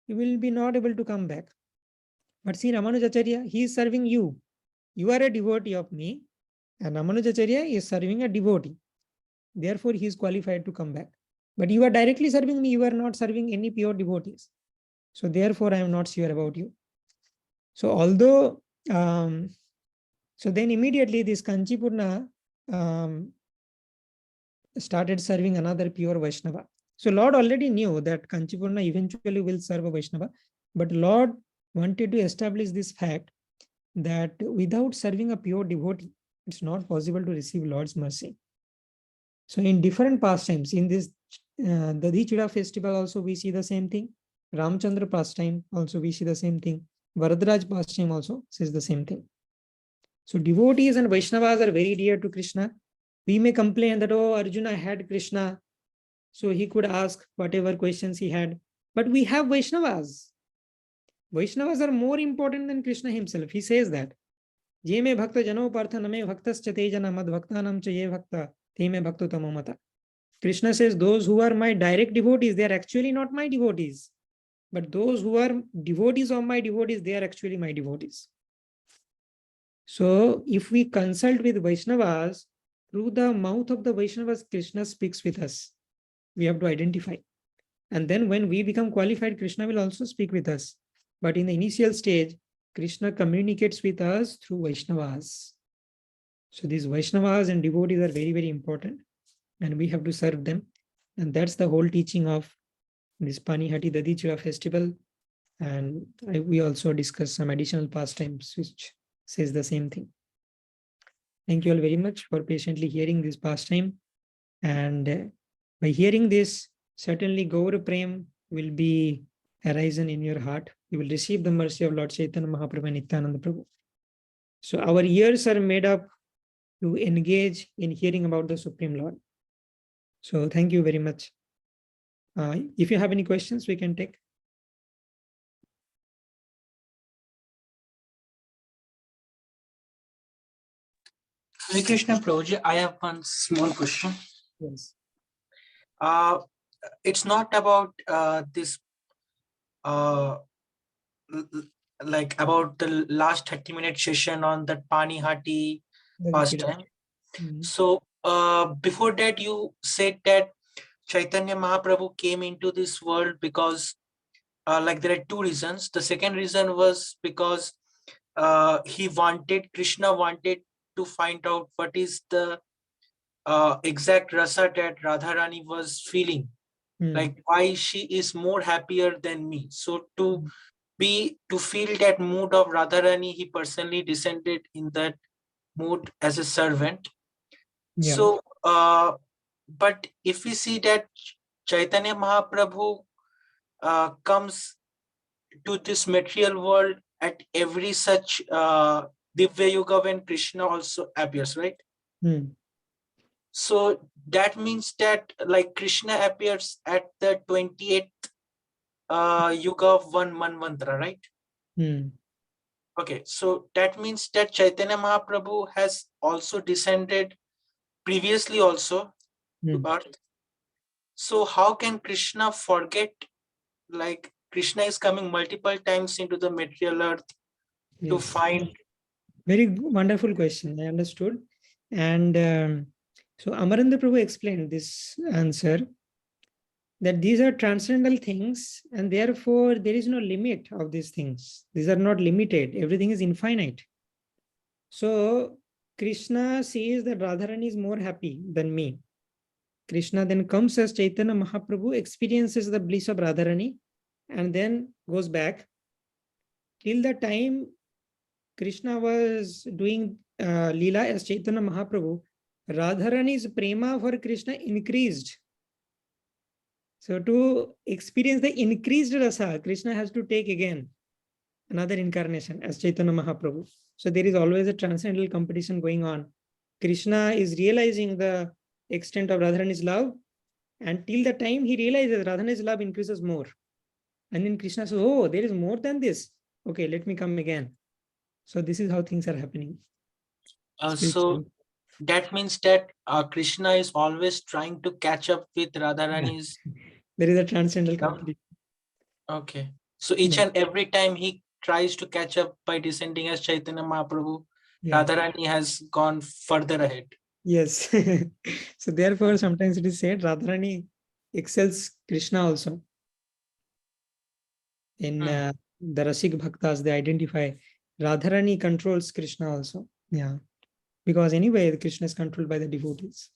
you will be not able to come back. But see, Ramanujacharya, he is serving you. You are a devotee of me, and Ramanujacharya is serving a devotee. Therefore, he is qualified to come back. But you are directly serving me, you are not serving any pure devotees. So therefore, I am not sure about you. So although, so then immediately this Kanchipurna started serving another pure Vaishnava. So Lord already knew that Kanchipurna eventually will serve a Vaishnava, but Lord wanted to establish this fact that without serving a pure devotee, it's not possible to receive Lord's mercy. So in different pastimes, in this Dadhi Chida festival also we see the same thing. Ramchandra pastime also we see the same thing. Varadraj pastime also says the same thing. So devotees and Vaishnavas are very dear to Krishna. We may complain that, oh, Arjuna had Krishna, so he could ask whatever questions he had. But we have Vaishnavas. Vaishnavas are more important than Krishna himself. He says that. Je me bhakta jano partha name bhaktas chate jana mad bhaktanam cha ye bhakta te me bhakto tamamata. Krishna says those who are my direct devotees, they are actually not my devotees. But those who are devotees of my devotees, they are actually my devotees. So if we consult with Vaishnavas, through the mouth of the Vaishnavas, Krishna speaks with us. We have to identify. And then when we become qualified, Krishna will also speak with us. But in the initial stage, Krishna communicates with us through Vaishnavas. So these Vaishnavas and devotees are very, very important. And we have to serve them. And that's the whole teaching of this Panihati Dadhi Chida festival. And we also discuss some additional pastimes which says the same thing. Thank you all very much for patiently hearing this pastime. And by hearing this, certainly Gaur Prem will be arisen in your heart. You will receive the mercy of Lord Chaitanya Mahaprabhu and Nityananda Prabhu. So our ears are made up to engage in hearing about the Supreme Lord. So thank you very much. If you have any questions, we can take. Hare Krishna Prabhuji, I have one small question. Yes. It's not about this, like about the last 30-minute session on that Panihati pastime. So before that, you said that Chaitanya Mahaprabhu came into this world because like there are two reasons. The second reason was because Krishna wanted to find out what is the exact rasa that Radharani was feeling, like why she is more happier than me. So to feel that mood of Radharani, he personally descended in that mood as a servant. Yeah. So but if we see that Chaitanya Mahaprabhu comes to this material world at every such Divya Yuga when Krishna also appears, right? So that means that like Krishna appears at the 28th Yuga of one Manvantara, right? Okay, so that means that Chaitanya Mahaprabhu has also descended previously also to earth. So how can Krishna forget, like Krishna is coming multiple times into the material earth to find? Very wonderful question. I understood. And so Amarendra Prabhu explained this answer, that these are transcendental things, and therefore there is no limit of these things. These are not limited. Everything is infinite. So Krishna sees that Radharani is more happy than me. Krishna then comes as Chaitanya Mahaprabhu, experiences the bliss of Radharani, and then goes back. Till the time Krishna was doing Leela as Chaitanya Mahaprabhu, Radharani's prema for Krishna increased. So to experience the increased rasa, Krishna has to take again another incarnation as Chaitanya Mahaprabhu. So there is always a transcendental competition going on. Krishna is realizing the extent of Radharani's love, and till the time he realizes Radharani's love increases more. And then Krishna says, oh, there is more than this. Okay, let me come again. So this is how things are happening. So that means that Krishna is always trying to catch up with Radharani's. Yeah. There is a transcendental competition. Okay. So each and every time he tries to catch up by descending as Chaitanya Mahaprabhu, Radharani has gone further ahead. Yes. So therefore, sometimes it is said Radharani excels Krishna also. In the Rasik Bhaktas, they identify Radharani controls Krishna also. Yeah. Because anyway, Krishna is controlled by the devotees.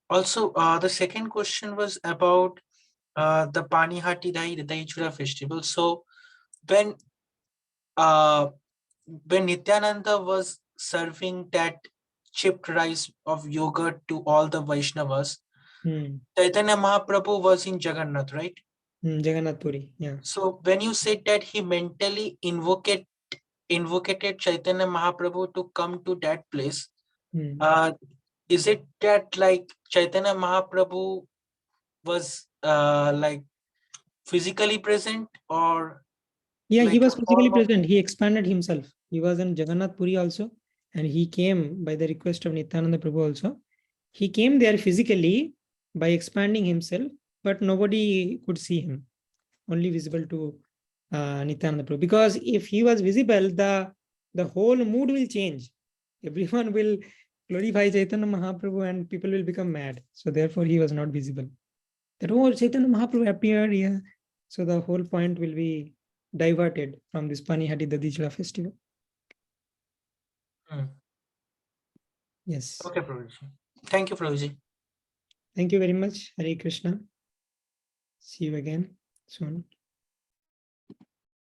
Also, the second question was about the Panihati Dahi Chura festival. So when Nityananda was serving that chipped rice of yogurt to all the Vaishnavas, Chaitanya Mahaprabhu was in Jagannath, right? Jagannath Puri, yeah. So when you said that he mentally invocated Chaitanya Mahaprabhu to come to that place, is it that like Chaitanya Mahaprabhu was like physically present, or? Yeah, like he was physically present. He expanded himself. He was in Jagannath Puri also, and he came by the request of Nityananda Prabhu also. He came there physically by expanding himself, but nobody could see him. Only visible to Nityananda Prabhu. Because if he was visible, the whole mood will change. Everyone will glorify Chaitanya Mahaprabhu and people will become mad. So therefore he was not visible. That, oh, Chaitanya Mahaprabhu appeared here. So the whole point will be diverted from this Panihati Dadhi Chida festival. Yes. Okay, Prabhuji. Thank you, Prabhuji. Thank you very much. Hare Krishna. See you again soon.